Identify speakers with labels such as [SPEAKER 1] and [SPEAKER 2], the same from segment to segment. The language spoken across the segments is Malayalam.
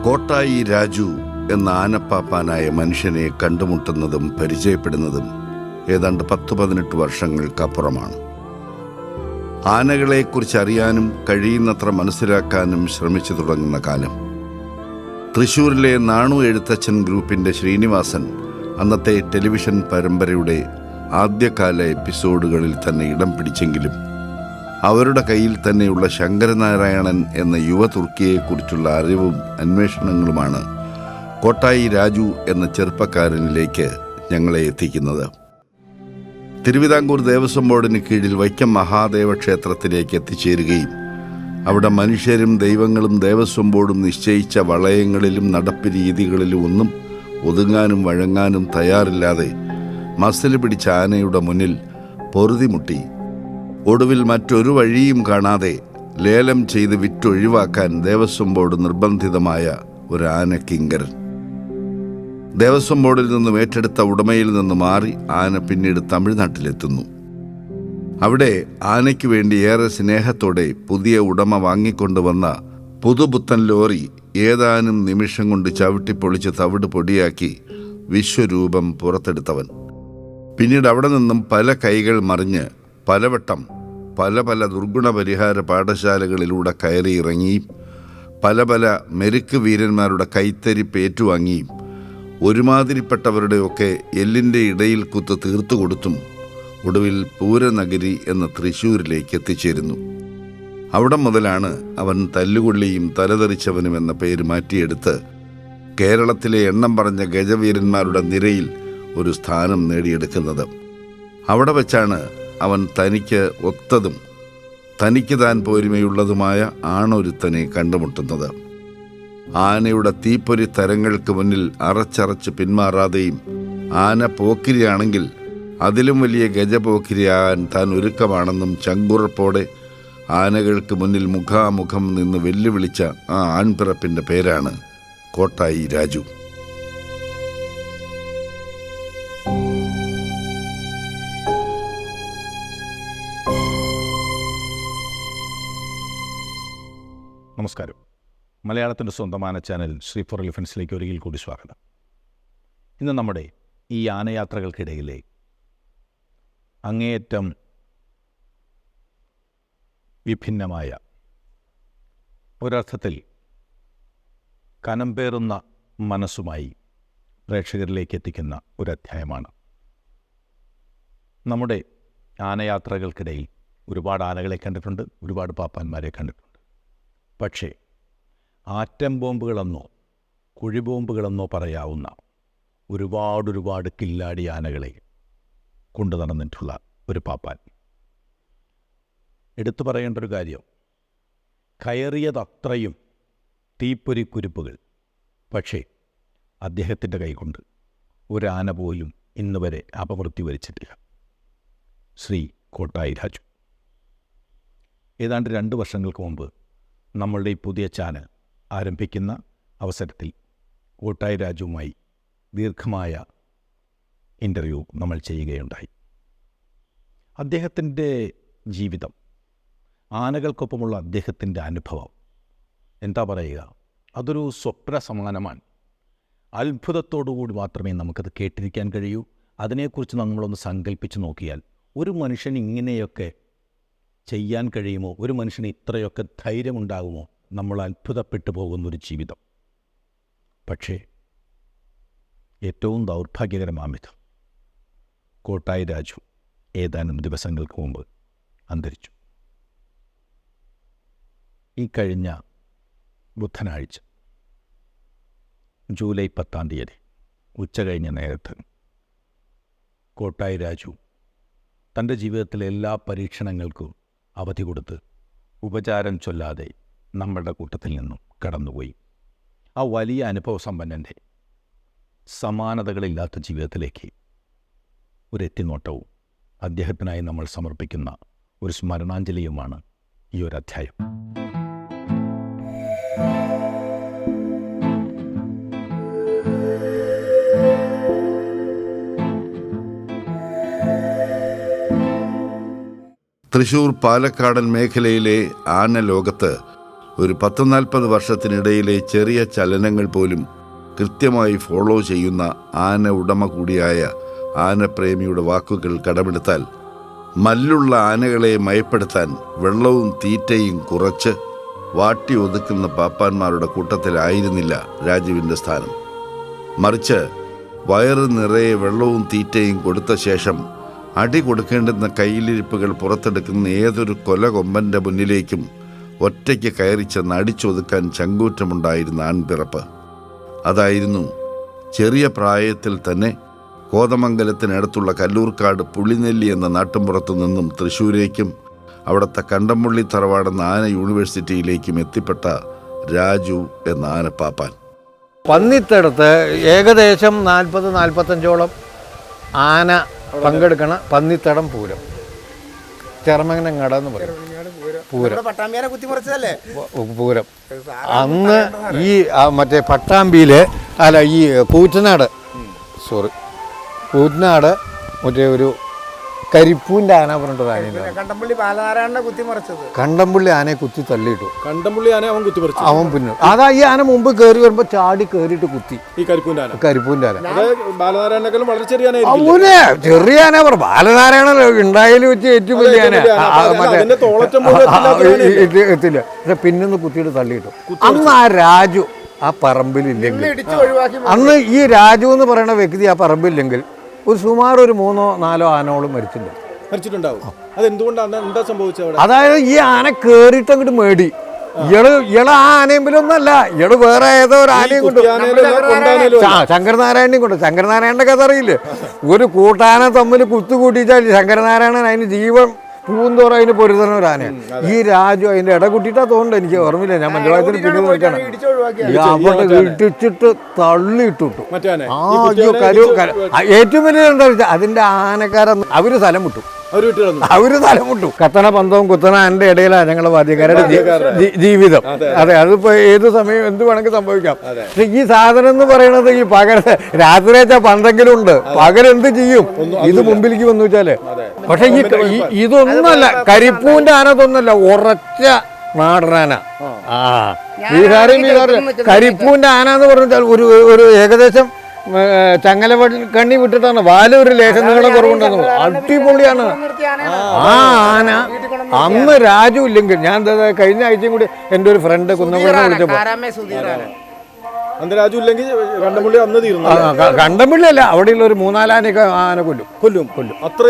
[SPEAKER 1] കോട്ടായി രാജു എന്ന ആനപ്പാപ്പാനായ മനുഷ്യനെ കണ്ടുമുട്ടുന്നതും പരിചയപ്പെടുന്നതും ഏതാണ്ട് 10-18 വർഷങ്ങൾക്കപ്പുറമാണ്. ആനകളെക്കുറിച്ച് അറിയാനും കഴിയുന്നത്ര മനസ്സിലാക്കാനും ശ്രമിച്ചു തുടങ്ങുന്ന കാലം. തൃശ്ശൂരിലെ നാണു എഴുത്തച്ഛൻ ഗ്രൂപ്പിൻ്റെ ശ്രീനിവാസൻ അന്നത്തെ ടെലിവിഷൻ പരമ്പരയുടെ ആദ്യകാല എപ്പിസോഡുകളിൽ തന്നെ ഇടം പിടിച്ചെങ്കിലും അവരുടെ കയ്യിൽ തന്നെയുള്ള ശങ്കരനാരായണൻ എന്ന യുവ തുർക്കിയെക്കുറിച്ചുള്ള അറിവും അന്വേഷണങ്ങളുമാണ് കോട്ടായി രാജു എന്ന ചെറുപ്പക്കാരനിലേക്ക് ഞങ്ങളെ എത്തിക്കുന്നത്. തിരുവിതാംകൂർ ദേവസ്വം ബോർഡിന് കീഴിൽ വൈക്കം മഹാദേവ ക്ഷേത്രത്തിലേക്ക് എത്തിച്ചേരുകയും അവിടെ മനുഷ്യരും ദൈവങ്ങളും ദേവസ്വം ബോർഡും നിശ്ചയിച്ച വളയങ്ങളിലും നടപ്പ് രീതികളിലും ഒന്നും ഒതുങ്ങാനും വഴങ്ങാനും തയ്യാറില്ലാതെ മസിൽ പിടിച്ച ആനയുടെ മുന്നിൽ പൊറുതിമുട്ടി ഒടുവിൽ മറ്റൊരു വഴിയും കാണാതെ ലേലം ചെയ്ത് വിറ്റൊഴിവാക്കാൻ ദേവസ്വം ബോർഡ് നിർബന്ധിതമായ ഒരു ആനക്കിങ്കരൻ. ദേവസ്വം ബോർഡിൽ നിന്നും ഏറ്റെടുത്ത ഉടമയിൽ നിന്ന് മാറി ആന പിന്നീട് തമിഴ്നാട്ടിലെത്തുന്നു. അവിടെ ആനയ്ക്ക് വേണ്ടി ഏറെ സ്നേഹത്തോടെ പുതിയ ഉടമ വാങ്ങിക്കൊണ്ടുവന്ന പുതുപുത്തൻ ലോറി ഏതാനും നിമിഷം കൊണ്ട് ചവിട്ടിപ്പൊളിച്ച് തവിട് പൊടിയാക്കി വിശ്വരൂപം പുറത്തെടുത്തവൻ. പിന്നീട് അവിടെ നിന്നും പല കൈകൾ മറിഞ്ഞ് പലവട്ടം പല ദുർഗുണ പരിഹാര പാഠശാലകളിലൂടെ കയറിയിറങ്ങിയും പല മെരുക്ക് വീരന്മാരുടെ കൈത്തരിപ്പ് ഏറ്റുവാങ്ങിയും ഒരുമാതിരിപ്പെട്ടവരുടെയൊക്കെ എല്ലിൻ്റെ ഇടയിൽ കുത്ത് തീർത്തു കൊടുത്തും ഒടുവിൽ പൂരനഗരി എന്ന തൃശ്ശൂരിലേക്ക് എത്തിച്ചേരുന്നു. അവിടെ മുതലാണ് അവൻ തല്ലുകൊള്ളിയും തലതെറിച്ചവനും എന്ന പേര് മാറ്റിയെടുത്ത് കേരളത്തിലെ എണ്ണം പറഞ്ഞ ഗജവീരന്മാരുടെ നിരയിൽ ഒരു സ്ഥാനം നേടിയെടുക്കുന്നത്. അവിടെ വച്ചാണ് അവൻ തനിക്ക് ഒത്തതും തനിക്ക് താൻ പോരുമയുള്ളതുമായ ആണൊരുത്തനെ കണ്ടുമുട്ടുന്നത്. ആനയുടെ തീപ്പൊരി തരങ്ങൾക്ക് മുന്നിൽ അറച്ചറച്ച് പിന്മാറാതെയും ആന പോക്കിരിയാണെങ്കിൽ അതിലും വലിയ ഗജപോക്കിരിയാകാൻ താൻ ഒരുക്കമാണെന്നും ചങ്കുറപ്പോടെ ആനകൾക്ക് മുന്നിൽ മുഖാമുഖം നിന്ന് വെല്ലുവിളിച്ച ആ ആൺപിറപ്പിൻ്റെ പേരാണ് കോട്ടായി രാജു.
[SPEAKER 2] നമസ്കാരം. മലയാളത്തിൻ്റെ സ്വന്തമായ ചാനൽ ശ്രീ ഫോർ എലിഫൻസിലേക്ക് ഒരിക്കൽ കൂടി സ്വാഗതം. ഇന്ന് നമ്മുടെ ഈ ആനയാത്രകൾക്കിടയിലെ അങ്ങേയറ്റം വിഭിന്നമായ ഒരർത്ഥത്തിൽ കനംപേറുന്ന മനസ്സുമായി പ്രേക്ഷകരിലേക്ക് എത്തിക്കുന്ന ഒരധ്യായമാണ്. നമ്മുടെ ആനയാത്രകൾക്കിടയിൽ ഒരുപാട് ആനകളെ കണ്ടിട്ടുണ്ട്, ഒരുപാട് പാപ്പാന്മാരെ കണ്ടിട്ടുണ്ട്. പക്ഷേ ആറ്റം ബോംബുകളെന്നോ കുഴിബോംബുകളെന്നോ പറയാവുന്ന ഒരുപാട് കില്ലാടി ആനകളെ കൊണ്ടു നടന്നിട്ടുള്ള ഒരു പാപ്പാൻ. എടുത്തു പറയേണ്ട ഒരു കാര്യം, കയറിയതത്രയും തീപ്പൊരി കുരുപ്പുകൾ. പക്ഷേ അദ്ദേഹത്തിൻ്റെ കൈകൊണ്ട് ഒരാന പോലും ഇന്ന് വരെ അപമൃത്യു വരിച്ചിട്ടില്ല. ശ്രീ കോട്ടായി രാജു. ഏതാണ്ട് 2 വർഷങ്ങൾക്ക് മുമ്പ് നമ്മളുടെ ഈ പുതിയ ചാനൽ ആരംഭിക്കുന്ന അവസരത്തിൽ കോട്ടായി രാജുവുമായി ദീർഘമായ ഇൻ്റർവ്യൂ നമ്മൾ ചെയ്യുകയുണ്ടായി. അദ്ദേഹത്തിൻ്റെ ജീവിതം, ആനകൾക്കൊപ്പമുള്ള അദ്ദേഹത്തിൻ്റെ അനുഭവം, എന്താ പറയുക, അതൊരു സ്വപ്ന സമാനമാണ്. അത്ഭുതത്തോടുകൂടി മാത്രമേ നമുക്കത് കേട്ടിരിക്കാൻ കഴിയൂ. അതിനെക്കുറിച്ച് നമ്മളൊന്ന് സങ്കല്പിച്ച് നോക്കിയാൽ ഒരു മനുഷ്യന് ഇങ്ങനെയൊക്കെ ചെയ്യാൻ കഴിയുമോ, ഒരു മനുഷ്യന് ഇത്രയൊക്കെ ധൈര്യമുണ്ടാകുമോ, നമ്മൾ അത്ഭുതപ്പെട്ടു പോകുന്നൊരു ജീവിതം. പക്ഷേ ഏറ്റവും ദൗർഭാഗ്യകരമാമിത്, കോട്ടായി രാജു ഏതാനും ദിവസങ്ങൾക്ക് മുമ്പ് അന്തരിച്ചു. ഈ കഴിഞ്ഞ ബുധനാഴ്ച ജൂലൈ 10-ാം തീയതി ഉച്ചകഴിഞ്ഞ നേരത്ത് കോട്ടായി രാജു തൻ്റെ ജീവിതത്തിലെ എല്ലാ പരീക്ഷണങ്ങൾക്കും അവധി കൊടുത്ത് ഉപചാരം ചൊല്ലാതെ നമ്മളുടെ കൂട്ടത്തിൽ നിന്നും കടന്നുപോയി. ആ വലിയ അനുഭവസമ്പന്നൻ്റെ സമാനതകളില്ലാത്ത ജീവിതത്തിലേക്ക് ഒരു എത്തിനോട്ടവും അദ്ദേഹത്തിനായി നമ്മൾ സമർപ്പിക്കുന്ന ഒരു സ്മരണാഞ്ജലിയുമാണ് ഈ ഒരു അധ്യായം.
[SPEAKER 1] തൃശ്ശൂർ പാലക്കാടൻ മേഖലയിലെ ആന ലോകത്ത് ഒരു 10-40 വർഷത്തിനിടയിലെ ചെറിയ ചലനങ്ങൾ പോലും കൃത്യമായി ഫോളോ ചെയ്യുന്ന ആന ഉടമ കൂടിയായ ആനപ്രേമിയുടെ വാക്കുകൾ കടമെടുത്താൽ മല്ലുള്ള ആനകളെ മയപ്പെടുത്താൻ വെള്ളവും തീറ്റയും കുറച്ച് വാട്ടി ഒതുക്കുന്ന പാപ്പാന്മാരുടെ കൂട്ടത്തിലായിരുന്നില്ല രാജുവിൻ്റെ സ്ഥാനം. മറിച്ച് വയറ് നിറയെ വെള്ളവും തീറ്റയും കൊടുത്ത ശേഷം അടി കൊടുക്കേണ്ടുന്ന കയ്യിലിരിപ്പുകൾ പുറത്തെടുക്കുന്ന ഏതൊരു കൊലകൊമ്പൻ്റെ മുന്നിലേക്കും ഒറ്റയ്ക്ക് കയറി ചെന്ന് അടിച്ചൊതുക്കാൻ ചങ്കൂറ്റമുണ്ടായിരുന്ന ആൺപിറപ്പ്. അതായിരുന്നു ചെറിയ പ്രായത്തിൽ തന്നെ കോതമംഗലത്തിനടുത്തുള്ള കല്ലൂർക്കാട് പുളിനെല്ലി എന്ന നാട്ടുമ്പുറത്തു നിന്നും തൃശ്ശൂരേക്കും അവിടുത്തെ കണ്ടംപുള്ളി തറവാടെന്ന ആന യൂണിവേഴ്സിറ്റിയിലേക്കും എത്തിപ്പെട്ട രാജു എന്ന ആനപ്പാപ്പാൻ.
[SPEAKER 3] പന്നിത്തടത്ത് ഏകദേശം 40-45ഓളം ആന പങ്കെടുക്കണ പന്നിത്തടം പൂരം, ചെറമംഗലങ്ങാട് എന്ന് പറയും പൂരം. പൂരം അന്ന് ഈ മറ്റേ പട്ടാമ്പിയിലെ ഈ കൂറ്റനാട് മറ്റേ ഒരു കരിപ്പൂൻ്റെ ആന പറഞ്ഞിട്ടൊരു ആനയുണ്ട്. കണ്ടംപള്ളി ആനയെ കുത്തി തള്ളിയിട്ടു.
[SPEAKER 4] കണ്ടംപള്ളി ആന അവൻ കുത്തി പറിച്ചു.
[SPEAKER 3] അവൻ പിന്നെ അതാ ഈ ആന മുമ്പ് കയറി വരുമ്പോ ചാടി കയറിയിട്ട് കുത്തി.
[SPEAKER 4] ഈ കരിപ്പൂൻ്റെ ആന ബാലനാരായണേക്കാളും വളരെ ചെറിയ ആന.
[SPEAKER 3] അവനെ ചെറിയ ആന പറ ബാലനാരായണ ഉണ്ടായാലും വെച്ച് ഏറ്റവും വലിയ ആന എത്തില്ല. പക്ഷെ പിന്നൊന്ന് കുത്തിയിട്ട് തള്ളിയിട്ടു. അന്ന് ആ രാജു ആ പറമ്പിലില്ലെങ്കിൽ, അന്ന് ഈ രാജു എന്ന് പറയുന്ന വ്യക്തി ആ പറമ്പിലില്ലെങ്കിൽ ഒരു സുമാർ ഒരു 3-4 ആനകളും മരിച്ചിട്ടുണ്ടാവും.
[SPEAKER 4] എന്താ സംഭവിച്ചത്?
[SPEAKER 3] അതായത് ഈ ആന കേറിയിട്ട് അങ്ങോട്ട് മേടി. ഇയാള് ആ ആനയുമ്പിലൊന്നല്ല, ഇയാള് വേറെ ഏതോ ഒരു ആനയും കൊണ്ട് ശങ്കരനാരായണനെയും കൊണ്ട്. ശങ്കരനാരായണന്റെ കഥ അറിയില്ലേ? ഒരു കൂട്ടാന തമ്മിൽ കുത്തുകൂട്ടിച്ചാൽ ശങ്കരനാരായണൻ അതിന് ജീവൻ പൂന്തോറും അതിന് പൊരുതണ ഒരു ആനയാണ്. ഈ രാജു അതിന്റെ ഇട കൂട്ടിയിട്ടാ തോന്നുന്നുണ്ട്, എനിക്ക് ഓർമ്മയില്ല. ഞാൻ പഞ്ചവായത്തിന് പിന്നെ നോക്കണം. അവിടെ ഇടിച്ചിട്ട് തള്ളിയിട്ടു. ഏറ്റവും വലിയ എന്താ വെച്ചാൽ അതിന്റെ ആനക്കാരൻ അവര് സ്ഥലം വിട്ടു. കത്തണ പന്തവും കുത്തണ എൻ്റെ ഇടയിലാണ് ഞങ്ങളെ വാദ്യക്കാരുടെ ജീവിതം. അതെ, അതിപ്പോ ഏത് സമയം എന്ത് വേണമെങ്കിൽ സംഭവിക്കാം. പക്ഷെ ഈ സാധനം എന്ന് പറയുന്നത് ഈ പകൽ രാത്രി വെച്ചാൽ പന്തെങ്കിലും ഉണ്ട്, പകലെന്ത് ചെയ്യും? ഇത് മുമ്പിലേക്ക് വന്നു വെച്ചാല്. പക്ഷെ ഇതൊന്നല്ല, കരിപ്പൂന്റെ ആനതൊന്നല്ല, ഉറച്ച നാടനാന. കരിപ്പൂന്റെ ആന എന്ന് പറഞ്ഞാൽ ഒരു ഏകദേശം ചങ്ങല കണ്ണി വിട്ടിട്ടാണ് വാല് ഒരു ലേശം നീളം കുറവുണ്ടെന്ന്. അടിപൊളിയാണ് ആ ആന. അന്ന് രാജു ഇല്ലെങ്കിൽ, ഞാൻ കഴിഞ്ഞ ആഴ്ചയും കൂടി എൻ്റെ ഒരു ഫ്രണ്ട് കുന്നംകുളം വിളിച്ചപ്പോൾ, കണ്ടംപള്ളി അല്ല, അവിടെയുള്ള ഒരു 4 ആനയൊക്കെ ആന കൊല്ലും. അത്ര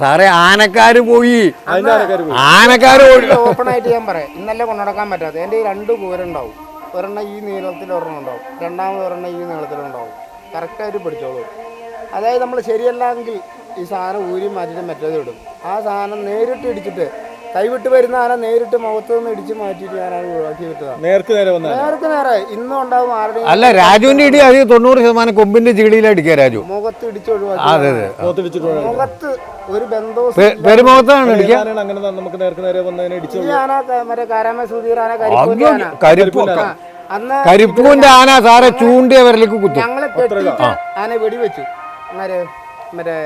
[SPEAKER 3] സാറേ ആനക്കാര് പോയി.
[SPEAKER 5] ഓപ്പണായിട്ട് ഞാൻ പറയാം, ഇന്നലെ കൊണ്ടുനടക്കാൻ പറ്റാത്ത എൻ്റെ 2 കൂരുണ്ടാവും. ഒരെണ്ണം ഈ നീളത്തിൽ ഒരെണ്ണം ഉണ്ടാവും, രണ്ടാമത് ഒരെണ്ണം ഈ നീളത്തിലുണ്ടാവും. കറക്റ്റായിട്ട് പിടിച്ചോളൂ. അതായത് നമ്മൾ ശരിയല്ലെങ്കിൽ ഈ സാധനം ഊരി മാറ്റിയിട്ട് മറ്റേത് ഇടും. ആ സാധനം നേരിട്ട് ഇടിച്ചിട്ട് കൈവിട്ട് വരുന്ന ആന നേരിട്ട് മുഖത്ത് നിന്ന് ഇടിച്ച് മാറ്റിയിട്ട് ഞാൻ ഒഴിവാക്കി വിട്ടതാണ്. നേർക്ക് നേരെ ഇന്നും ഉണ്ടാവും ആരുടെയും.
[SPEAKER 3] അല്ല, രാജുവിന്റെ ഇടി അത് 90% കൊമ്പിന്റെ ചീടിയിൽ അടിക്കുക. രാജു
[SPEAKER 5] മുഖത്ത് ഇടിച്ച് ഒഴിവാക്കി. മുഖത്ത് ഒരു ബന്ധവും
[SPEAKER 3] പെരുമുഖത്താണ്
[SPEAKER 5] ഈ ആന മറ്റേ കാരാമ സുധീർ ആന
[SPEAKER 3] കരിപ്പൂന്റെ ആന സാറെ ചൂണ്ടിയ വരലേക്ക് കുത്തും.
[SPEAKER 5] ഞങ്ങളെ കെട്ടിയിട്ട് ആന വെടിവെച്ചു. മറ്റേ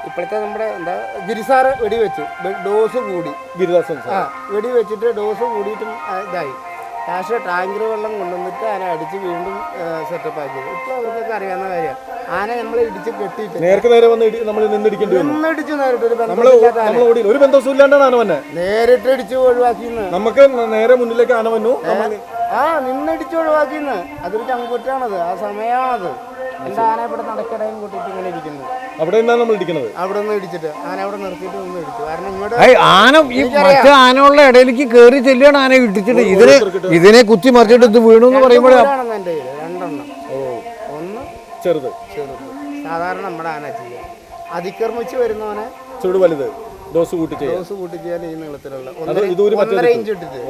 [SPEAKER 5] ഇപ്പോഴത്തെ നമ്മുടെ എന്താ ഗിരിസാറ് വെടിവെച്ചു. ഡോസ് കൂടി വെടിവെച്ചിട്ട് ഡോസ് കൂടിയിട്ടും ഇതായി. ലാസ്റ്റ് ടാങ്കർ വെള്ളം കൊണ്ടുവന്നിട്ട് ആന അടിച്ച് വീണ്ടും സെറ്റപ്പ് ആക്കിയത്. ഇപ്പോൾ അവർക്കൊക്കെ അറിയാവുന്ന കാര്യമാണ്. ആന നമ്മളെ ഇടിച്ച് കെട്ടിയിട്ട് നേരിട്ട് നേരിട്ട് ഇടിച്ച് ഒഴിവാക്കിന്ന്.
[SPEAKER 4] നമുക്ക് നേരെ മുന്നിലേക്ക് ആന വന്നു.
[SPEAKER 5] നിന്നടിച്ച് ഒഴിവാക്കിന്ന്. അതൊരു ചങ്കുറ്റാണത്, ആ സമയമാണത്. എന്റെ ആന ഇവിടെ നടക്കടയും കൂട്ടിയിട്ട് ഇങ്ങനെ ഇരിക്കുന്നു.
[SPEAKER 4] അവിടെ നമ്മൾ ഇടിക്കുന്നത്,
[SPEAKER 5] അവിടെ നിന്ന് ഇടിച്ചിട്ട് ആന അവിടെ നിർത്തിയിട്ട് നിന്ന് ഇടിച്ചു. കാരണം ഇങ്ങോട്ട്
[SPEAKER 3] ആന ഈ മറ്റേ ആനയുള്ള ഇടയിലേക്ക് കയറി ചെല്ലുകയാണ് ആന ഇടിച്ചിട്ട്. ഇതിനെ കുത്തി മറിച്ചിട്ട് ഇത് വീണു എന്ന് പറയുമ്പോഴേ
[SPEAKER 5] എന്റെ കയ്യിൽ 2 എണ്ണം. ഒന്ന് ചെറുത് സാധാരണ നമ്മുടെ ആന ചെയ്യാം. അതിക്രമിച്ച് വരുന്നവനെ
[SPEAKER 4] ചൂട് വലുത് ഡോസ് കൂട്ടി
[SPEAKER 5] ചെയ്യാൻ ഈ നീളത്തിലുള്ള 1.5 ഇഞ്ച് ഇട്ടിട്ട്.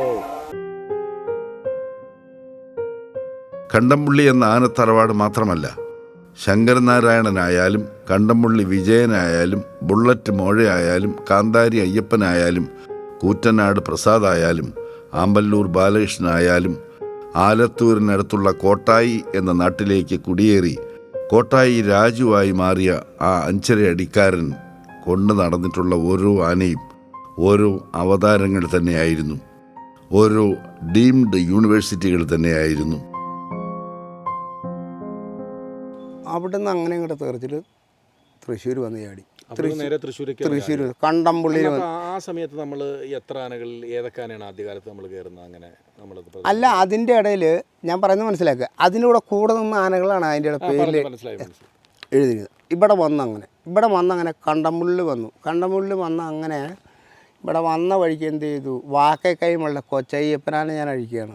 [SPEAKER 1] കണ്ടംപുള്ളി എന്ന ആനത്തറവാട് മാത്രമല്ല, ശങ്കരനാരായണനായാലും കണ്ടംപുള്ളി വിജയനായാലും ബുള്ളറ്റ് മോഴയായാലും കാന്താരി അയ്യപ്പനായാലും കൂറ്റനാട് പ്രസാദായാലും ആമ്പല്ലൂർ ബാലകൃഷ്ണനായാലും ആലത്തൂരിനടുത്തുള്ള കോട്ടായി എന്ന നാട്ടിലേക്ക് കുടിയേറി കോട്ടായി രാജുവായി മാറിയ ആ 5.5 അടിക്കാരൻ കൊണ്ടു നടന്നിട്ടുള്ള ഓരോ ആനയും ഓരോ അവതാരങ്ങൾ തന്നെയായിരുന്നു, ഓരോ ഡീംഡ് യൂണിവേഴ്സിറ്റികൾ തന്നെയായിരുന്നു.
[SPEAKER 5] അവിടെ നിന്ന് അങ്ങനെ ഇങ്ങോട്ട് തീർച്ചിട്ട് തൃശ്ശൂർ വന്ന് ചാടി.
[SPEAKER 4] നേരെ തൃശ്ശൂരേക്ക്
[SPEAKER 5] തൃശ്ശൂർ കണ്ടംപുള്ളിയിൽ
[SPEAKER 4] ആ സമയത്ത് നമ്മൾ എത്ര ആനകളിൽ ഏതൊക്കെ ആനയാണ് ആദ്യകാലത്ത് നമ്മൾ കയറുന്നത്? അങ്ങനെ നമ്മളത്
[SPEAKER 5] അല്ല, അതിൻ്റെ ഇടയിൽ ഞാൻ പറയുന്നത് മനസ്സിലാക്കുക, അതിൻ്റെ കൂടെ നിന്ന ആനകളാണ് അതിൻ്റെ പേരിൽ
[SPEAKER 4] മനസ്സിലായി.
[SPEAKER 5] എഴുതിയത്. ഇവിടെ വന്നങ്ങനെ കണ്ടംപുള്ളിൽ വന്നു. കണ്ടംപുള്ളിൽ വന്ന് അങ്ങനെ ഇവിടെ വന്ന വഴിക്ക് എന്ത് ചെയ്തു, വാക്കൈക്കൈമുള്ള കൊച്ചയ്യപ്പനാനെ ഞാൻ അഴിക്കുകയാണ്.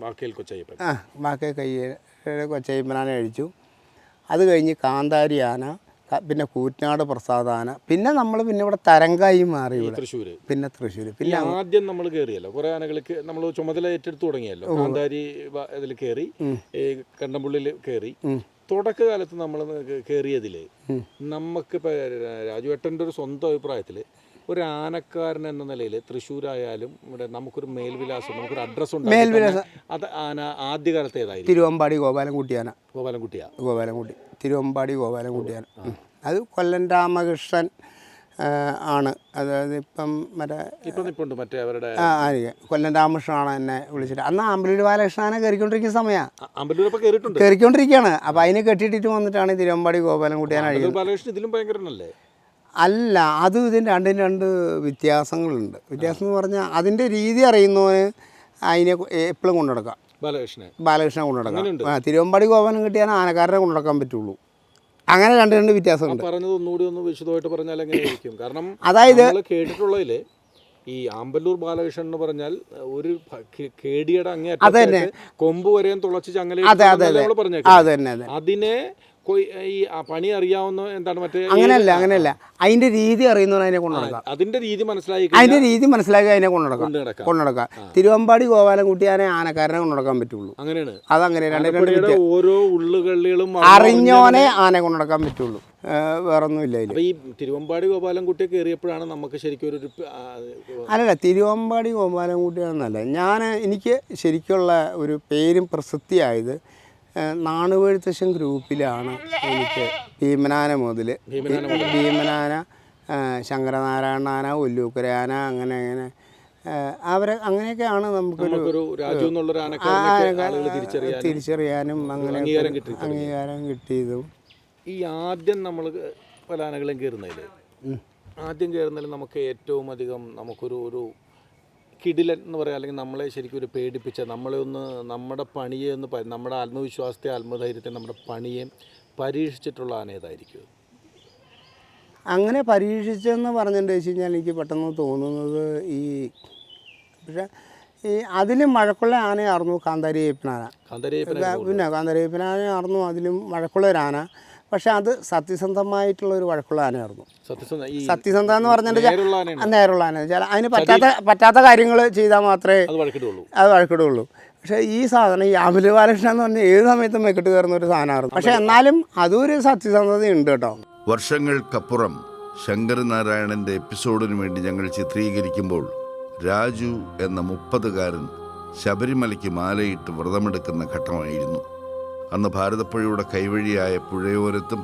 [SPEAKER 5] വാക്കൈക്കൈ കൊച്ചയ്യപ്പനാനെ അഴിച്ചു. അത് കഴിഞ്ഞ് കാന്താരി ആന, പിന്നെ കൂറ്റനാട് പ്രസാദ് ആന, പിന്നെ നമ്മൾ ഇവിടെ തരങ്കായി മാറി ഇവിടെ
[SPEAKER 4] തൃശ്ശൂർ.
[SPEAKER 5] പിന്നെ
[SPEAKER 4] ആദ്യം നമ്മൾ കയറിയല്ലോ കുറേ ആനകൾക്ക് നമ്മൾ ചുമതല ഏറ്റെടുത്ത് തുടങ്ങിയല്ലോ. കാന്താരി ഇതിൽ കയറി, കണ്ടംപുള്ളിയിൽ കയറി. തുടക്കകാലത്ത് നമ്മൾ കയറിയതിൽ നമുക്കിപ്പോൾ രാജുവേട്ടൻ്റെ ഒരു സ്വന്തം അഭിപ്രായത്തിൽ ഒരു ആനക്കാരൻ എന്ന നിലയിൽ തൃശ്ശൂരായാലും ഇവിടെ നമുക്കൊരു മേൽവിലാസം, നമുക്കൊരു അഡ്രസ്സ് ഉണ്ട്. അത് ആന ആദ്യകാലത്ത് ഏതായിരുന്നു?
[SPEAKER 5] തിരുവമ്പാടി ഗോപാലൻകുട്ടി ആന.
[SPEAKER 4] ഗോപാലൻകുട്ടി
[SPEAKER 5] തിരുവമ്പാടി ഗോപാലൻകുട്ടി ആന. അത് കൊല്ലം രാമകൃഷ്ണൻ ആണ്. അതായത് ഇപ്പം മറ്റേ അവരുടെ കൊല്ലം രാമകൃഷ്ണനാണ് എന്നെ വിളിച്ചിട്ട്. അന്ന് ആമ്പലൂർ ബാലകൃഷ്ണനെ കയറിക്കൊണ്ടിരിക്കുന്ന സമയമാണ്, കയറിക്കൊണ്ടിരിക്കുകയാണ്. അപ്പോൾ അതിനെ കെട്ടിയിട്ടിട്ട് വന്നിട്ടാണ് തിരുവമ്പാടി ഗോപാലൻകുട്ടി ആന
[SPEAKER 4] അഴിക്കുന്നത്.
[SPEAKER 5] അല്ല, അത് ഇതിന് രണ്ട് വ്യത്യാസങ്ങളുണ്ട്. വ്യത്യാസം എന്ന് പറഞ്ഞാൽ അതിൻ്റെ രീതി അറിയുന്നവന് അതിനെ എപ്പോഴും കൊണ്ടുനടക്കാം. ബാലകൃഷ്ണനെ കൊണ്ടുനടക്കാം. തിരുവമ്പാടി ഗോപാലൻ കിട്ടിയാൽ ആനക്കാരനെ കൊണ്ടുനടക്കാൻ പറ്റുള്ളൂ. അങ്ങനെ രണ്ട് വ്യത്യാസമുണ്ട്.
[SPEAKER 4] പറഞ്ഞത് ഒന്നുകൂടി ഒന്ന് വിശദമായിട്ട് പറഞ്ഞാൽ എങ്ങനെയായിരിക്കും? കാരണം
[SPEAKER 5] അതായത്
[SPEAKER 4] കേട്ടിട്ടുള്ളതിൽ ഈ ആമ്പല്ലൂർ ബാലകൃഷ്ണൻ എന്ന് പറഞ്ഞാൽ ഒരു കേടിയുടെ അങ്ങേ കൊമ്പ് വരെയും തുളച്ച് ചങ്ങല അതിനെ ഈ പണി അറിയാവുന്ന എന്താണ് മറ്റേ
[SPEAKER 5] അങ്ങനെയല്ല അതിന്റെ രീതി അറിയുന്നവൻ അതിനെ കൊണ്ടുനടക്കാം.
[SPEAKER 4] അതിന്റെ രീതി മനസ്സിലാക്കി
[SPEAKER 5] അതിനെ കൊണ്ടുനടക്കാം. തിരുവമ്പാടി ഗോപാലൻകുട്ടിയാനെ ആനക്കാരനെ കൊണ്ടുനടക്കാൻ പറ്റുള്ളൂ.
[SPEAKER 4] അങ്ങനെയാണ്.
[SPEAKER 5] അതങ്ങനെ
[SPEAKER 4] ഓരോ ഉള്ളുകളിലും
[SPEAKER 5] അറിഞ്ഞോനെ ആനെ കൊണ്ടുനടക്കാൻ പറ്റുള്ളൂ. വേറൊന്നുമില്ല.
[SPEAKER 4] ഈ തിരുവമ്പാടി ഗോപാലൻകുട്ടിയെ കയറിയപ്പോഴാണ് നമുക്ക് ശരിക്കും ഒരു
[SPEAKER 5] അല്ലല്ല, തിരുവമ്പാടി ഗോപാലൻകുട്ടിയാണെന്നല്ല, എനിക്ക് ശരിക്കുള്ള ഒരു പേരും പ്രസിദ്ധിയായത് നാണുവെഴുത്തച്ഛൻ ഗ്രൂപ്പിലാണ്. എനിക്ക് ഭീമനാന മുതൽ ഭീമനാന, ശങ്കരനാരായണാന, ഒല്ലൂക്കരാന, അങ്ങനെ അങ്ങനെയൊക്കെയാണ് നമുക്കൊരു തിരിച്ചറിയാനും അങ്ങനെ അംഗീകാരം കിട്ടിയതും.
[SPEAKER 4] ഈ ആദ്യം നമ്മൾ പല ആനകളും കയറുന്നതിൽ നമുക്ക് ഏറ്റവും അധികം നമുക്കൊരു കിടിലൻ എന്ന് പറയാം, അല്ലെങ്കിൽ നമ്മളെ ശരിക്കും ഒരു പേടിപ്പിച്ച, നമ്മളെ ഒന്ന് നമ്മുടെ പണിയെ ഒന്ന് നമ്മുടെ ആത്മവിശ്വാസത്തെ, ആത്മധൈര്യത്തെ, നമ്മുടെ പണിയെ പരീക്ഷിച്ചിട്ടുള്ള ആന ഏതായിരിക്കും?
[SPEAKER 5] അങ്ങനെ പരീക്ഷിച്ചെന്ന് പറഞ്ഞിട്ട് വെച്ച് കഴിഞ്ഞാൽ എനിക്ക് പെട്ടെന്ന് തോന്നുന്നത് പക്ഷേ അതിലും മഴക്കുള്ള ആനയായിരുന്നു കാന്താരി അയ്യപ്പനാന. പിന്നെ കാന്താരി അയ്യപ്പനാനയായിരുന്നു അതിലും മഴക്കുള്ള ഒരു ആന. പക്ഷെ അത് സത്യസന്ധമായിട്ടുള്ളൊരു വഴക്കുള്ള ആനയായിരുന്നു. സത്യസന്ധ എന്ന് പറഞ്ഞാൽ നേരുള്ള ആന വെച്ചാൽ അതിന് പറ്റാത്ത കാര്യങ്ങൾ ചെയ്താൽ മാത്രമേ അത് വഴക്കിടുള്ളൂ. പക്ഷേ ഈ സാധനം ഈ ആമ്പലൂർ ബാലകൃഷ്ണൻ എന്ന് പറഞ്ഞാൽ ഏത് സമയത്തും മെക്കിട്ട് കയറുന്ന ഒരു സാധനമായിരുന്നു. പക്ഷെ എന്നാലും അതൊരു സത്യസന്ധതയുണ്ട് കേട്ടോ.
[SPEAKER 1] വർഷങ്ങൾക്കപ്പുറം ശങ്കരനാരായണൻ്റെ എപ്പിസോഡിന് വേണ്ടി ഞങ്ങൾ ചിത്രീകരിക്കുമ്പോൾ രാജു എന്ന 30കാരൻ ശബരിമലയ്ക്ക് മാലയിട്ട് വ്രതമെടുക്കുന്ന ഘട്ടമായിരുന്നു. അന്ന് ഭാരതപ്പുഴയുടെ കൈവഴിയായ പുഴയോരത്തും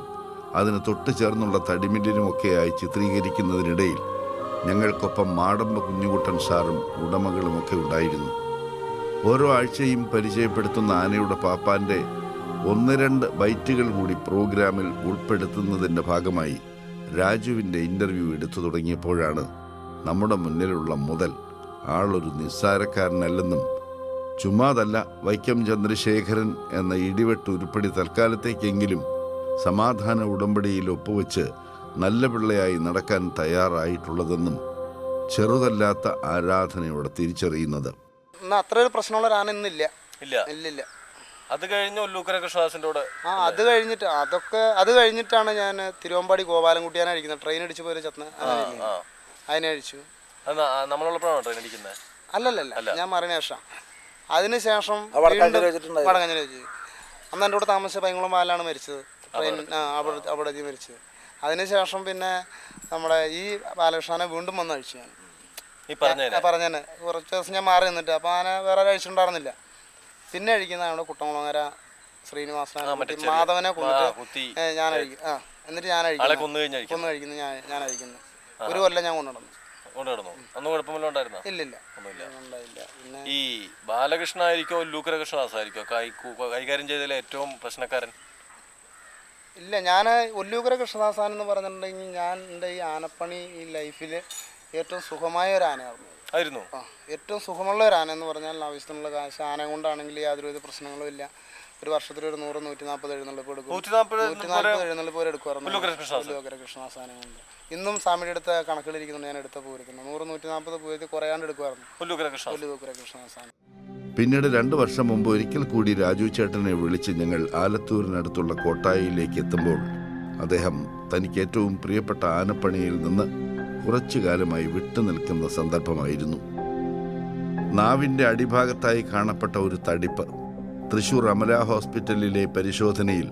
[SPEAKER 1] അതിന് തൊട്ടു ചേർന്നുള്ള തടിമില്ലിനുമൊക്കെയായി ചിത്രീകരിക്കുന്നതിനിടയിൽ ഞങ്ങൾക്കൊപ്പം മാടമ്പ് കുഞ്ഞുകുട്ടൻ സാറും ഉടമകളുമൊക്കെ ഉണ്ടായിരുന്നു. ഓരോ ആഴ്ചയും പരിചയപ്പെടുത്തുന്ന ആനയുടെ പാപ്പാൻ്റെ 1-2 ബൈറ്റുകൾ കൂടി പ്രോഗ്രാമിൽ ഉൾപ്പെടുത്തുന്നതിൻ്റെ ഭാഗമായി രാജുവിൻ്റെ ഇൻ്റർവ്യൂ എടുത്തു തുടങ്ങിയപ്പോഴാണ് നമ്മുടെ മുന്നിലുള്ള മുതൽ ആളൊരു നിസ്സാരക്കാരനല്ലെന്നും ചുമ്മാതല്ല, വൈക്കം ചന്ദ്രശേഖരൻ എന്ന ഇടിവെട്ട് ഉരുപ്പടി തൽക്കാലത്തേക്കെങ്കിലും സമാധാന ഉടമ്പടിയിൽ ഒപ്പുവെച്ച് നല്ല പിള്ളയായി നടക്കാൻ തയ്യാറായിട്ടുള്ളതെന്നും ചെറുതല്ലാത്ത ആരാധനയോടെ തിരിച്ചറിയുന്നത്.
[SPEAKER 5] അത്ര ഒരു പ്രശ്നമുള്ള ആന ഇന്നില്ല.
[SPEAKER 4] അത് കഴിഞ്ഞ ഒല്ലൂക്കര കൃഷ്ണദാസിൻ്റെ കൂടെ
[SPEAKER 5] അത് കഴിഞ്ഞിട്ടാണ് ഞാൻ തിരുവമ്പാടി ഗോപാലൻകുട്ടിയാനെ അഴിക്കുന്നത്. ട്രെയിൻ അടിച്ച് പോലും അതിനെ അഴിച്ചു.
[SPEAKER 4] നമ്മളുള്ളപ്പോഴാണോ ട്രെയിൻ അടിക്കുന്നത്?
[SPEAKER 5] അല്ലല്ല, ഞാൻ മറിഞ്ഞ ശേഷം. അതിനുശേഷം വടകഞ്ഞിൽ വെച്ച് അന്ന് എൻ്റെ കൂടെ താമസിച്ച പൈങ്കുളം ബാലാണ് മരിച്ചത്. ട്രെയിൻ അവിടെ മരിച്ചത്. അതിനുശേഷം പിന്നെ നമ്മുടെ ഈ ബാലകൃഷ്ണനെ വീണ്ടും വന്ന് അഴിച്ചു. ഞാൻ പറഞ്ഞേനെ കുറച്ച് ദിവസം ഞാൻ മാറി നിന്നിട്ട്. അപ്പോൾ ആന വേറെ അഴിച്ചിട്ടുണ്ടായിരുന്നില്ല. പിന്നെ അഴിക്കുന്ന നമ്മുടെ കുട്ടംകുളങ്ങര ശ്രീനിവാസനെ മാധവനെ കൊന്നിട്ട് ഞാൻ അഴിക്കും. എന്നിട്ട് ഞാൻ അഴിക്കുന്നു. ഞാൻ അഴിക്കുന്നു. ഒരു കൊല്ലം ഞാൻ കൊണ്ടുനടന്നു.
[SPEAKER 4] ഒന്നും കുഴപ്പമില്ല.
[SPEAKER 5] ഇല്ലില്ല
[SPEAKER 6] ഒന്നുമില്ല.
[SPEAKER 5] ഉണ്ടായില്ല. പിന്നെ
[SPEAKER 6] ഈ ബാലകൃഷ്ണ ആയിരിക്കോ ലൂക്കര കൃഷ്ണദാസ് ആയിരിക്കോ കൈകാര്യം ചെയ്തതിൽ ഏറ്റവും പ്രശ്നക്കാരൻ?
[SPEAKER 5] ഇല്ല, ഞാൻ ഒല്ലൂക്കര കൃഷ്ണദാസാൻ എന്ന് പറഞ്ഞിട്ടുണ്ടെങ്കിൽ ഞാൻ എൻ്റെ ഈ ആനപ്പണി ഈ ലൈഫിൽ ഏറ്റവും സുഖമായ ഒരു ആനയായിരുന്നു.
[SPEAKER 6] ആയിരുന്നു.
[SPEAKER 5] ഏറ്റവും സുഖമുള്ള ഒരു ആന എന്ന് പറഞ്ഞാൽ ആവശ്യത്തിനുള്ള കാശ് ആന കൊണ്ടാണെങ്കിൽ യാതൊരുവിധ പ്രശ്നങ്ങളും ഇല്ല. ഒരു വർഷത്തിൽ ഒരു 100-140 എഴുന്നള്ളിപ്പ് എടുക്കും. 140 എഴുന്നള്ളിപ്പ് വരെ എടുക്കുമായിരുന്നു ഒല്ലൂക്കര കൃഷ്ണദാസാനെ കൊണ്ട്. ഇന്നും സ്വാമിയുടെ അടുത്ത കണക്കുകളിരിക്കുന്നുണ്ട്. ഞാൻ എടുത്ത പൂരത്തിന് 100-140 പൂരത്തിൽ കുറയാണ്ട് എടുക്കുമായിരുന്നു ഒല്ലൂക്കര കൃഷ്ണദാസാനെ.
[SPEAKER 1] പിന്നീട് 2 വർഷം മുമ്പ് ഒരിക്കൽ കൂടി രാജു ചേട്ടനെ വിളിച്ച് ഞങ്ങൾ ആലത്തൂരിനടുത്തുള്ള കോട്ടായിലേക്ക് എത്തുമ്പോൾ അദ്ദേഹം തനിക്ക് ഏറ്റവും പ്രിയപ്പെട്ട ആനപ്പണിയിൽ നിന്ന് കുറച്ചു കാലമായി വിട്ടുനിൽക്കുന്ന സന്ദർഭമായിരുന്നു. നാവിൻ്റെ അടിഭാഗത്തായി കാണപ്പെട്ട ഒരു തടിപ്പ്. തൃശൂർ അമല ഹോസ്പിറ്റലിലെ പരിശോധനയിൽ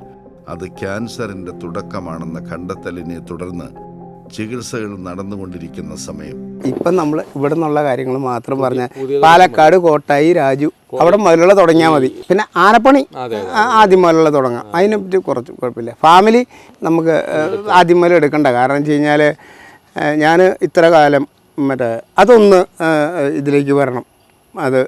[SPEAKER 1] അത് ക്യാൻസറിൻ്റെ തുടക്കമാണെന്ന കണ്ടെത്തലിനെ തുടർന്ന് ചികിത്സകൾ നടന്നുകൊണ്ടിരിക്കുന്ന സമയം
[SPEAKER 5] ഇപ്പം നമ്മൾ ഇവിടെ നിന്നുള്ള കാര്യങ്ങൾ മാത്രം പറഞ്ഞാൽ പാലക്കാട് കോട്ടായി രാജു അവിടെ മുതലുള്ള തുടങ്ങിയാൽ മതി. പിന്നെ ആനപ്പണി ആദ്യം മുതലുള്ള തുടങ്ങാം. അതിനെ പറ്റി കുറച്ച് കുഴപ്പമില്ല. ഫാമിലി നമുക്ക് ആദ്യം മുതൽ എടുക്കണ്ട. കാരണം വെച്ച് കഴിഞ്ഞാൽ ഞാൻ ഇത്ര കാലം അതൊന്ന് ഇതിലേക്ക് വരണം. അത്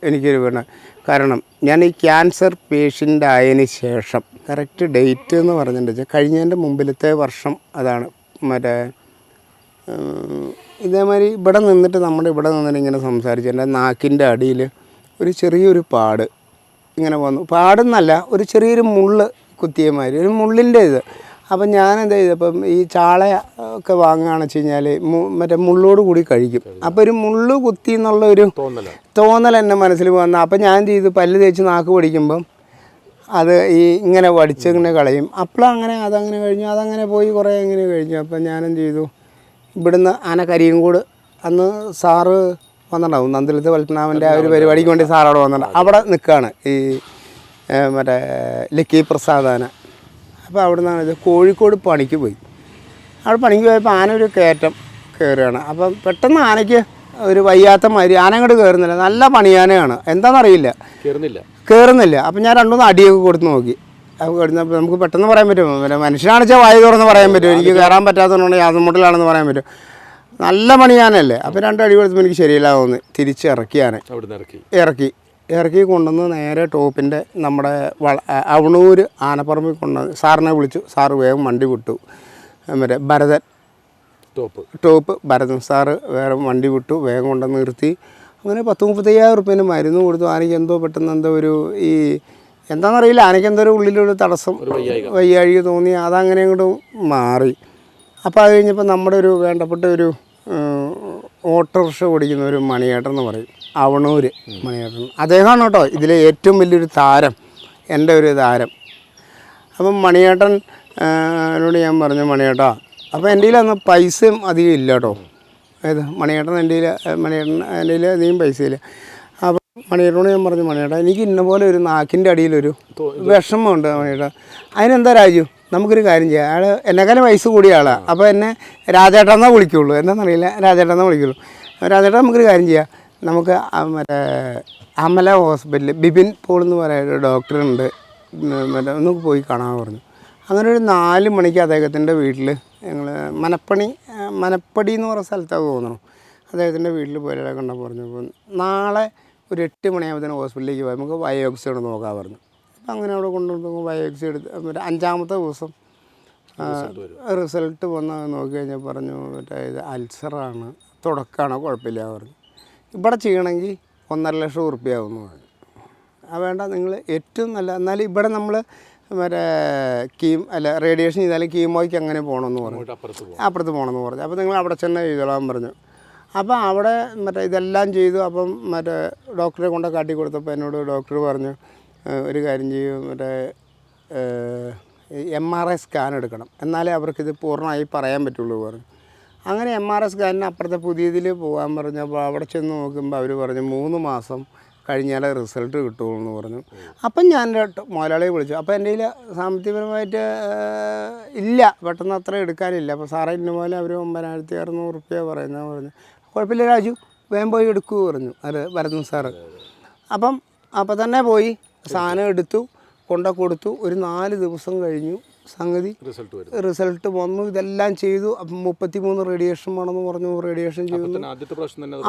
[SPEAKER 5] എനിക്കൊരു വേണം. കാരണം ഞാൻ ഈ ക്യാൻസർ പേഷ്യൻ്റ് ആയതിന് ശേഷം കറക്റ്റ് ഡേറ്റ് എന്ന് പറഞ്ഞിട്ടുണ്ടെന്ന് വെച്ചാൽ കഴിഞ്ഞതിൻ്റെ മുമ്പിലത്തെ വർഷം അതാണ്. ഇതേമാതിരി ഇവിടെ നിന്നിട്ട് ഇവിടെ നിന്നിട്ട് ഇങ്ങനെ സംസാരിച്ച് എൻ്റെ നാക്കിൻ്റെ അടിയിൽ ഒരു ചെറിയൊരു പാട് ഇങ്ങനെ വന്നു. പാടെന്നല്ല, ഒരു ചെറിയൊരു മുള്ള് കുത്തിയ മാതിരി ഒരു മുള്ളിൻ്റെ ഇത്. അപ്പം ഞാനെന്താ ചെയ്തപ്പം ഈ ചാള ഒക്കെ വാങ്ങുകയാണെന്ന് വെച്ച് കഴിഞ്ഞാൽ മുള്ളോട് കൂടി കഴിക്കും. അപ്പോൾ ഒരു മുള്ളു കുത്തി എന്നുള്ള ഒരു തോന്നൽ എൻ്റെ മനസ്സിൽ വന്നു. അപ്പം ഞാൻ ചെയ്ത് പല്ല് തേച്ച് നാക്ക് പഠിക്കുമ്പം അത് ഈ ഇങ്ങനെ വടിച്ചിങ്ങനെ കളയും. അപ്പോഴങ്ങനെ അതങ്ങനെ കഴിഞ്ഞു, അതങ്ങനെ പോയി കുറേ അങ്ങനെ കഴിഞ്ഞു. അപ്പം ഞാനെന്ത് ചെയ്തു, ഇവിടുന്ന് ആന കരിയങ്കോട് അന്ന് സാറ് വന്നിട്ടുണ്ടാവും, നന്ദിലത്ത് പത്മനാഭൻ്റെ ആ ഒരു പരിപാടിക്ക് വേണ്ടി സാർ അവിടെ വന്നിട്ടുണ്ട്. അവിടെ നിൽക്കുകയാണ് ഈ ലക്കി പ്രസാദാന. അപ്പോൾ അവിടെ നിന്നാണ് ഇത് കോഴിക്കോട് പണിക്ക് പോയി. അവിടെ പണിക്ക് പോയപ്പോൾ ആന ഒരു കയറ്റം കയറുകയാണ്. അപ്പം പെട്ടെന്ന് ആനയ്ക്ക് ഒരു വയ്യാത്ത മാതിരി ആന അങ്ങോട്ട് കയറുന്നില്ല. നല്ല പണിയാനയാണ്, എന്താണെന്നറിയില്ല, കയറുന്നില്ല. അപ്പം ഞാൻ 2-3 അടിയൊക്കെ കൊടുത്ത് നോക്കി. അപ്പോൾ കിടന്നപ്പോൾ നമുക്ക് പെട്ടെന്ന് പറയാൻ പറ്റും, മനുഷ്യനാണെന്ന് വെച്ചാൽ വായു തുറന്ന് പറയാൻ പറ്റും. എനിക്ക് കയറാൻ പറ്റാത്തതുകൊണ്ട് യാതൊമുട്ടലാണെന്ന് പറയാൻ പറ്റും. നല്ല പണിയാനല്ലേ. അപ്പോൾ 2 അടി കൊടുത്തപ്പോൾ എനിക്ക് ശരിയല്ല തോന്നി. തിരിച്ച് ഇറക്കി കൊണ്ടുവന്ന് നേരെ ടോപ്പിൻ്റെ നമ്മുടെ അവണൂർ ആനപ്പറമ്പിൽ കൊണ്ടുവന്ന് സാറിനെ വിളിച്ചു. സാറ് വേഗം വണ്ടി വിട്ടു. ഭരതൻ ടോപ്പ് ഭരതൻ സാറ് വേറെ വണ്ടി വിട്ടു, വേഗം കൊണ്ടുവന്ന് നിർത്തി. അങ്ങനെ 10-35,000 റുപ്യേൻ്റെ മരുന്ന് കൊടുത്തു. ആനയ്ക്ക് എന്തോ പെട്ടെന്ന് എന്തോ ഒരു ഈ എന്താണെന്നറിയില്ല, ആനയ്ക്ക് എന്തോ ഒരു ഉള്ളിലൊരു തടസ്സം വയ്യാഴിക തോന്നി. അതങ്ങനെ അങ്ങോട്ട് മാറി. അപ്പോൾ അത് കഴിഞ്ഞപ്പോൾ നമ്മുടെ ഒരു വേണ്ടപ്പെട്ട ഒരു ഓട്ടോറിക്ഷ ഓടിക്കുന്ന ഒരു മണിയേട്ടൻ എന്ന് പറയും, അവണൂർ മണിയേട്ടൻ. അദ്ദേഹമാണ് കേട്ടോ ഇതിലെ ഏറ്റവും വലിയൊരു താരം, എൻ്റെ ഒരു താരം. അപ്പം മണിയേട്ടൻ എന്നോട് ഞാൻ പറഞ്ഞു, മണിയേട്ടാ, അപ്പോൾ എൻ്റെ കയ്യിൽ അന്ന് പൈസയും അധികം ഇല്ല കേട്ടോ. അതായത് മണിയേട്ടൻ എൻ്റെ കയ്യിൽ അധികം പൈസ ഇല്ല. അപ്പം മണിയേട്ടനോട് ഞാൻ പറഞ്ഞു, മണിയേട്ടാ, എനിക്ക് ഇന്ന പോലെ ഒരു നാക്കിൻ്റെ അടിയിലൊരു വിഷമമുണ്ട് മണിയേട്ടാ. അതിനെന്താ രാജു, നമുക്കൊരു കാര്യം ചെയ്യാം. അയാൾ എന്നെക്കാളും വയസ്സ് കൂടിയ ആളാണ്. അപ്പോൾ എന്നെ രാജേട്ടനെന്നേ വിളിക്കുള്ളൂ, എന്താണെന്നറിയില്ല, രാജേട്ടനെന്നേ വിളിക്കുള്ളൂ. രാജേട്ടൻ നമുക്കൊരു കാര്യം ചെയ്യാം, നമുക്ക് അമല ഹോസ്പിറ്റലിൽ ബിപിൻ പോൾ എന്ന് പറയുന്ന ഒരു ഡോക്ടറുണ്ട്, ഒന്ന് പോയി കാണാൻ പറഞ്ഞു. അങ്ങനെ ഒരു 4 മണിക്ക് അദ്ദേഹത്തിൻ്റെ വീട്ടിൽ ഞങ്ങൾ മനപ്പടി എന്ന് പറയുന്ന സ്ഥലത്താണ് തോന്നണം. അദ്ദേഹത്തിൻ്റെ വീട്ടിൽ പോയി കണ്ടപ്പോൾ പറഞ്ഞു, നാളെ ഒരു 8 മണിയാകുമ്പോഴത്തേനും ഹോസ്പിറ്റലിലേക്ക് പോയി നമുക്ക് ബയോപ്സി കൊണ്ട് നോക്കാൻ പറഞ്ഞു. അപ്പം അങ്ങനെ അവിടെ കൊണ്ടുവന്ന് ബയോപ്സി എടുത്ത് 5-ാമത്തെ ദിവസം റിസൾട്ട് വന്ന് നോക്കി കഴിഞ്ഞാൽ പറഞ്ഞു, ഇത് അൾസറാണ്, തുടക്കമാണ്, കുഴപ്പമില്ല പറഞ്ഞു. ഇവിടെ ചെയ്യണമെങ്കിൽ 1.5 ലക്ഷം ഉറുപ്പികയാവുമെന്ന് പറഞ്ഞു. വേണ്ട, നിങ്ങൾ ഏറ്റവും നല്ല, എന്നാലും ഇവിടെ നമ്മൾ റേഡിയേഷൻ ചെയ്താലും കീമോയ്ക്ക് അങ്ങനെ പോകണമെന്ന് പറഞ്ഞു, അപ്പുറത്ത് പോകണമെന്ന് പറഞ്ഞു. അപ്പോൾ നിങ്ങൾ അവിടെ ചെന്ന് ചെയ്തോളാൻ പറഞ്ഞു. അപ്പോൾ അവിടെ ഇതെല്ലാം ചെയ്തു. അപ്പം ഡോക്ടറെ കൊണ്ട് കാട്ടി കൊടുത്തപ്പോൾ എന്നോട് ഡോക്ടർ പറഞ്ഞു, ഒരു കാര്യം ചെയ്യും, MRI സ്കാൻ എടുക്കണം, എന്നാലേ അവർക്കിത് പൂർണ്ണമായി പറയാൻ പറ്റുള്ളൂ പറഞ്ഞു. അങ്ങനെ MRI സ്കാനിന് അപ്പുറത്തെ പുതിയതിൽ പോകാൻ പറഞ്ഞപ്പോൾ അവിടെ ചെന്ന് നോക്കുമ്പോൾ അവർ പറഞ്ഞു 3 മാസം കഴിഞ്ഞാൽ റിസൾട്ട് കിട്ടുള്ളൂ എന്ന് പറഞ്ഞു. അപ്പം ഞാൻ മുതലാളിയെ വിളിച്ചു. അപ്പോൾ എൻ്റെ കയ്യിൽ സാമ്പത്തികപരമായിട്ട് ഇല്ല, പെട്ടെന്ന് അത്ര എടുക്കാനില്ല. അപ്പോൾ സാറേ ഇന്ന പോലെ അവർ 9,600 റുപ്യ പറയുന്നത് പറഞ്ഞു. കുഴപ്പമില്ല രാജു, വേഗം പോയി എടുക്കൂ പറഞ്ഞു ഭരതൻ സാറ്. അപ്പം തന്നെ പോയി സാധനം എടുത്തു, കൊടുത്തു. ഒരു 4 ദിവസം കഴിഞ്ഞു സംഗതി റിസൾട്ട് വന്നു. ഇതെല്ലാം ചെയ്തു. അപ്പം 33 റേഡിയേഷൻ വേണമെന്ന് പറഞ്ഞു. റേഡിയേഷൻ ചെയ്തു.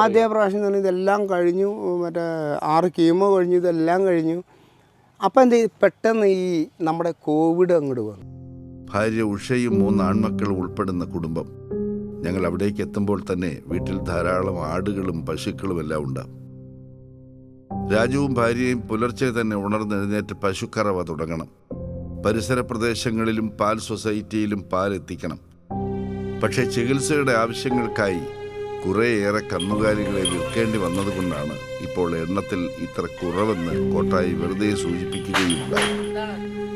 [SPEAKER 5] ആദ്യ പ്രാവശ്യം തന്നെ ഇതെല്ലാം കഴിഞ്ഞു. മറ്റേ 6 കീമോ കഴിഞ്ഞു. ഇതെല്ലാം കഴിഞ്ഞു. അപ്പം എന്ത് ചെയ്തു, പെട്ടെന്ന് ഈ നമ്മുടെ കോവിഡ് അങ്ങോട്ട് വന്നു.
[SPEAKER 1] ഭാര്യ ഉഷയും 3 ആൺമക്കളും ഉൾപ്പെടുന്ന കുടുംബം. ഞങ്ങൾ അവിടേക്ക് എത്തുമ്പോൾ തന്നെ വീട്ടിൽ ധാരാളം ആടുകളും പശുക്കളും എല്ലാം ഉണ്ട്. രാജുവും ഭാര്യയും പുലർച്ചെ തന്നെ ഉണർന്നെഴുന്നേറ്റ് പശുക്കറവ തുടങ്ങണം. പരിസര പ്രദേശങ്ങളിലും പാൽ സൊസൈറ്റിയിലും പാൽ എത്തിക്കണം. പക്ഷേ ചികിത്സയുടെ ആവശ്യങ്ങൾക്കായി കുറേയേറെ കന്നുകാലികളെ വിൽക്കേണ്ടി വന്നതുകൊണ്ടാണ് ഇപ്പോൾ എണ്ണത്തിൽ ഇത്ര കുറവെന്ന് കോട്ടായി വെറുതെ സൂചിപ്പിക്കുകയുണ്ടായി.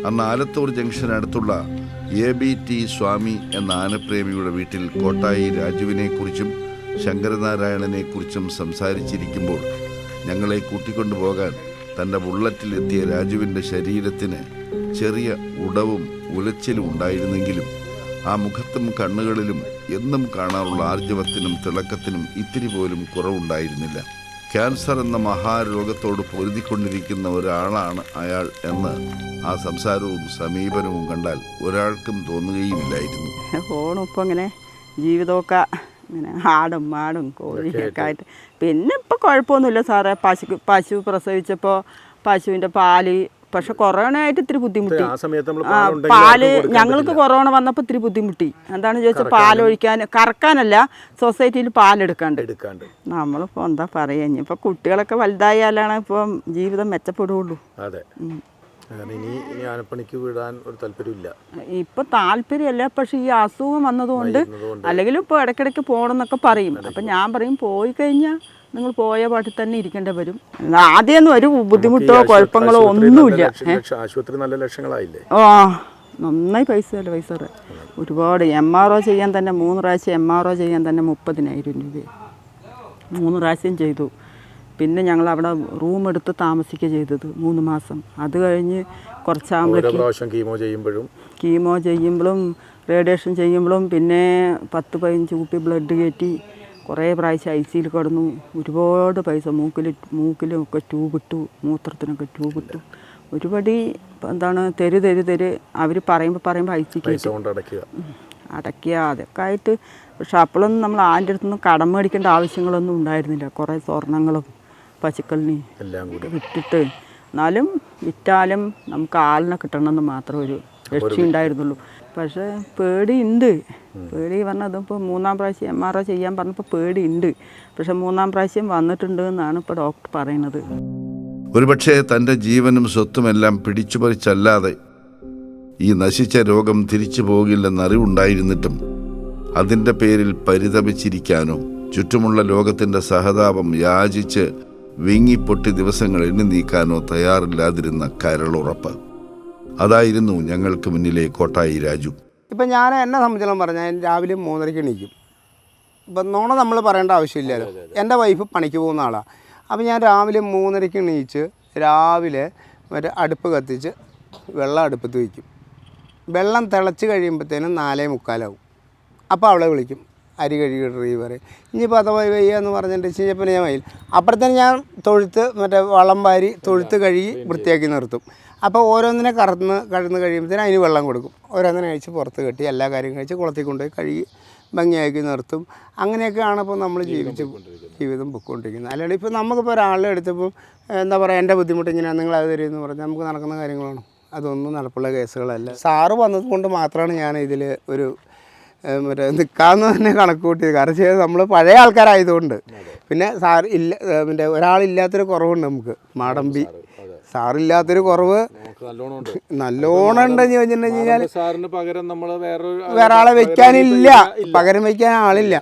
[SPEAKER 1] അന്ന് ആലത്തൂർ ജംഗ്ഷനടുത്തുള്ള ABT സ്വാമി എന്ന ആനപ്രേമിയുടെ വീട്ടിൽ കോട്ടായി രാജുവിനെക്കുറിച്ചും ശങ്കരനാരായണനെക്കുറിച്ചും സംസാരിച്ചിരിക്കുമ്പോൾ ഞങ്ങളെ കൂട്ടിക്കൊണ്ടുപോകാൻ തൻ്റെ ബുള്ളറ്റിലെത്തിയ രാജുവിൻ്റെ ശരീരത്തിന് ചെറിയ ഉടവും ഉലച്ചിലും ഉണ്ടായിരുന്നെങ്കിലും ആ മുഖത്തും കണ്ണുകളിലും എന്നും കാണാറുള്ള ആർജവത്തിനും തിളക്കത്തിനും ഇത്തിരി പോലും കുറവുണ്ടായിരുന്നില്ല. ക്യാൻസർ എന്ന മഹാരോഗത്തോട് പൊരുതിക്കൊണ്ടിരിക്കുന്ന ഒരാളാണ് അയാൾ എന്ന് ആ സംസാരവും സമീപനവും കണ്ടാൽ ഒരാൾക്കും തോന്നുകയുമില്ലായിരുന്നു.
[SPEAKER 7] ഫോണിപ്പോൾ ഇങ്ങനെ ജീവിതമൊക്കെ ഇങ്ങനെ ആടും മാടും കോഴിയൊക്കെ ആയിട്ട്. പിന്നെ ഇപ്പോൾ കുഴപ്പമൊന്നുമില്ല സാറേ. പശു പ്രസവിച്ചപ്പോൾ പശുവിൻ്റെ പാല്, പക്ഷെ കൊറോണ ആയിട്ട് ഇത്തിരി ബുദ്ധിമുട്ടി. പാല് ഞങ്ങൾക്ക് കൊറോണ വന്നപ്പോൾ ഇത്തിരി ബുദ്ധിമുട്ടി. എന്താണെന്ന് ചോദിച്ചാൽ പാലൊഴിക്കാൻ കറക്കാനല്ല, സൊസൈറ്റിയിൽ പാലെടുക്കാണ്ട്. നമ്മളിപ്പോൾ എന്താ പറയുക, ഇനിയിപ്പോൾ കുട്ടികളൊക്കെ വലുതായാലാണ് ഇപ്പം ജീവിതം മെച്ചപ്പെടുകയുള്ളൂ.
[SPEAKER 8] അതെ. ഇനി ആനപ്പണിക്ക് വിടാൻ ഒരു താല്പര്യമില്ല.
[SPEAKER 7] ഇപ്പൊ താല്പര്യമല്ല, പക്ഷെ ഈ അസുഖം വന്നതുകൊണ്ട് അല്ലെങ്കിൽ ഇപ്പോൾ ഇടയ്ക്കിടയ്ക്ക് പോകണമെന്നൊക്കെ പറയും. അപ്പം ഞാൻ പറയും പോയി കഴിഞ്ഞാൽ നിങ്ങൾ പോയ പാട്ടിൽ തന്നെ ഇരിക്കേണ്ടി വരും. ആദ്യമൊന്നും ഒരു ബുദ്ധിമുട്ടോ കുഴപ്പങ്ങളോ ഒന്നുമില്ല.
[SPEAKER 8] ആശുപത്രി നല്ല ലക്ഷങ്ങളായില്ലേ?
[SPEAKER 7] നന്നായി പൈസ ഒരുപാട്. MRO ചെയ്യാൻ തന്നെ 3 പ്രാവശ്യം MRO ചെയ്യാൻ തന്നെ 30,000 രൂപ 3 പ്രാവശ്യം ചെയ്തു. പിന്നെ ഞങ്ങൾ അവിടെ റൂം എടുത്ത് താമസിക്കുക ചെയ്തത് 3 മാസം. അത് കഴിഞ്ഞ് കുറച്ചാകുമ്പോഴേക്കും കീമോ ചെയ്യുമ്പോഴും റേഡിയേഷൻ ചെയ്യുമ്പോഴും പിന്നെ 10-15 കുപ്പി ബ്ലഡ് കയറ്റി കുറേ പ്രാവശ്യം ICയിൽ കിടന്നു. ഒരുപാട് പൈസ. മൂക്കിലും ഒക്കെ ട്യൂബിട്ടു, മൂത്രത്തിനൊക്കെ ട്യൂബിട്ടു. ഒരുപടി എന്താണ് തെര് അവർ പറയുമ്പോൾ ICക്ക് അടയ്ക്കുക അതൊക്കെ ആയിട്ട്. പക്ഷെ അപ്പോഴൊന്നും നമ്മൾ ആൻ്റെ അടുത്തൊന്നും കടം മേടിക്കേണ്ട ആവശ്യങ്ങളൊന്നും ഉണ്ടായിരുന്നില്ല. കുറേ സ്വർണ്ണങ്ങളും പശുക്കളിനെ എല്ലാം കൂടി വിറ്റിട്ട്, എന്നാലും വിറ്റാലും നമുക്ക് ആളിനെ കിട്ടണമെന്ന് മാത്രം ഒരു രക്ഷയുണ്ടായിരുന്നുള്ളൂ. പക്ഷേ പേടിയുണ്ട്. പേടി പറഞ്ഞത് ഇപ്പോൾ 3-ാം പ്രാവശ്യം MRO ചെയ്യാൻ പറഞ്ഞപ്പോൾ പേടിയുണ്ട്. പക്ഷെ 3-ാം പ്രാവശ്യം വന്നിട്ടുണ്ട് എന്നാണ് ഇപ്പോൾ ഡോക്ടർ പറയുന്നത്.
[SPEAKER 1] ഒരുപക്ഷെ തൻ്റെ ജീവനും സ്വത്തുമെല്ലാം പിടിച്ചുപറിച്ചല്ലാതെ ഈ നശിച്ച രോഗം തിരിച്ചു പോകില്ലെന്നറിവുണ്ടായിരുന്നിട്ടും അതിൻ്റെ പേരിൽ പരിതപിച്ചിരിക്കാനോ ചുറ്റുമുള്ള ലോകത്തിൻ്റെ സഹതാപം യാചിച്ച് വീങ്ങിപ്പൊട്ടി ദിവസങ്ങൾ എണ്ണി നീക്കാനോ തയ്യാറില്ലാതിരുന്ന കരളുറപ്പ്. അതായിരുന്നു ഞങ്ങൾക്ക് മുന്നിലെ കോട്ടായി രാജു.
[SPEAKER 5] ഇപ്പം ഞാൻ എന്നെ സംബന്ധിച്ചോളം പറഞ്ഞാൽ രാവിലെ 3:30 എണീക്കും. ഇപ്പം നോണ നമ്മൾ പറയേണ്ട ആവശ്യമില്ലല്ലോ. എൻ്റെ വൈഫ് പണിക്ക് പോകുന്ന ആളാണ്. അപ്പം ഞാൻ രാവിലെ 3:30 എണീച്ച് രാവിലെ മറ്റേ അടുപ്പ് കത്തിച്ച് വെള്ളം അടുപ്പത്ത് വയ്ക്കും. വെള്ളം തിളച്ച് കഴിയുമ്പോഴത്തേനും 4:45 അപ്പോൾ അവളെ വിളിക്കും, അരി കഴുകിയിടറി പറയും. ഇനിയിപ്പോൾ അഥവാ വയ്യ എന്ന് പറഞ്ഞിട്ട് കഴിഞ്ഞപ്പോൾ ഞാൻ വയ്യ. അപ്പുറത്തേന് ഞാൻ തൊഴുത്ത് മറ്റേ വളം വാരി തൊഴുത്ത് കഴുകി വൃത്തിയാക്കി നിർത്തും. അപ്പോൾ ഓരോന്നിനെ കടന്ന് കഴിയുമ്പോഴത്തേനും അതിന് വെള്ളം കൊടുക്കും. ഓരോന്നിനെ കഴിച്ച് പുറത്ത് കെട്ടി എല്ലാ കാര്യവും കഴിച്ച് കുളത്തിൽ കൊണ്ടുപോയി കഴുകി ഭംഗിയാക്കി നിർത്തും. അങ്ങനെയൊക്കെയാണ് ഇപ്പോൾ നമ്മൾ ജീവിതം പൊയ്ക്കൊണ്ടിരിക്കുന്നത്. അല്ലാണ്ട് ഇപ്പോൾ നമുക്കിപ്പോൾ ഒരാളുടെ എടുത്തപ്പോൾ എന്താ പറയുക, എൻ്റെ ബുദ്ധിമുട്ട് ഇങ്ങനെയാണ്, നിങ്ങൾ അത് തരുമെന്ന് പറഞ്ഞാൽ നമുക്ക് നടക്കുന്ന കാര്യങ്ങളാണ്. അതൊന്നും നടപ്പുള്ള കേസുകളല്ല. സാറ് വന്നത് കൊണ്ട് മാത്രമാണ് ഞാൻ ഇതിൽ ഒരു മറ്റേ നിൽക്കാമെന്ന് തന്നെ കണക്ക് കൂട്ടിയത്. കാരണം ചെയ്ത് നമ്മൾ പഴയ ആൾക്കാരായതുകൊണ്ട്. പിന്നെ പിന്നെ ഒരാളില്ലാത്തൊരു കുറവുണ്ട് നമുക്ക്. മാടമ്പി സാറില്ലാത്തൊരു കുറവ് നല്ലോണം ഉണ്ടെന്ന് ചോദിച്ചിട്ടുണ്ടെങ്കിൽ വേറെ ആളെ വെക്കാനില്ല, പകരം വയ്ക്കാൻ ആളില്ല.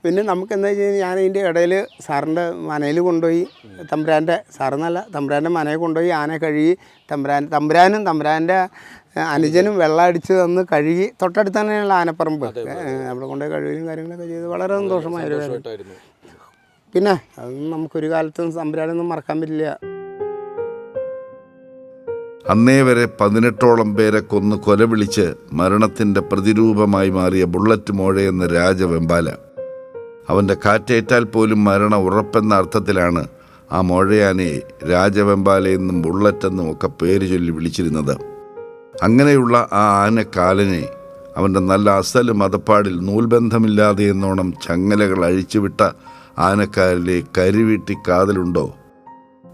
[SPEAKER 5] പിന്നെ നമുക്ക് എന്താ വെച്ച് കഴിഞ്ഞാൽ ഞാൻ ഇതിൻ്റെ ഇടയിൽ സാറിൻ്റെ മനയിൽ കൊണ്ടുപോയി തമ്പുരാൻ്റെ മനയിൽ കൊണ്ടുപോയി ആന കഴുകി തമ്പുരാനും തമ്പുരാൻ്റെ അനുജനും വെള്ളം അടിച്ച് തന്ന് കഴുകി. തൊട്ടടുത്ത് തന്നെയുള്ള ആനപ്പറമ്പ്, അവിടെ കൊണ്ടുപോയി കഴുകലും കാര്യങ്ങളൊക്കെ ചെയ്ത് വളരെ സന്തോഷമായൊരു കാര്യം. പിന്നെ അതൊന്നും നമുക്കൊരു കാലത്തും തമ്പുരാനൊന്നും മറക്കാൻ പറ്റില്ല.
[SPEAKER 1] അന്നേ വരെ 18ഓളം പേരെ കൊന്ന് കൊലവിളിച്ച് മരണത്തിൻ്റെ പ്രതിരൂപമായി മാറിയ ബുള്ളറ്റ് മോഴയെന്ന രാജവെമ്പാല. അവൻ്റെ കാറ്റേറ്റാൽ പോലും മരണം ഉറപ്പെന്ന അർത്ഥത്തിലാണ് ആ മോഴയാനയെ രാജവെമ്പാലയെന്നും ബുള്ളറ്റെന്നും ഒക്കെ പേര് ചൊല്ലി വിളിച്ചിരുന്നത്. അങ്ങനെയുള്ള ആ ആനക്കാലനെ അവൻ്റെ നല്ല അസല് മതപ്പാടിൽ നൂൽബന്ധമില്ലാതെ എന്നോണം ചങ്ങലകൾ അഴിച്ചുവിട്ട ആനക്കാലിലെ കരിവീട്ടി കാതലുണ്ടോ?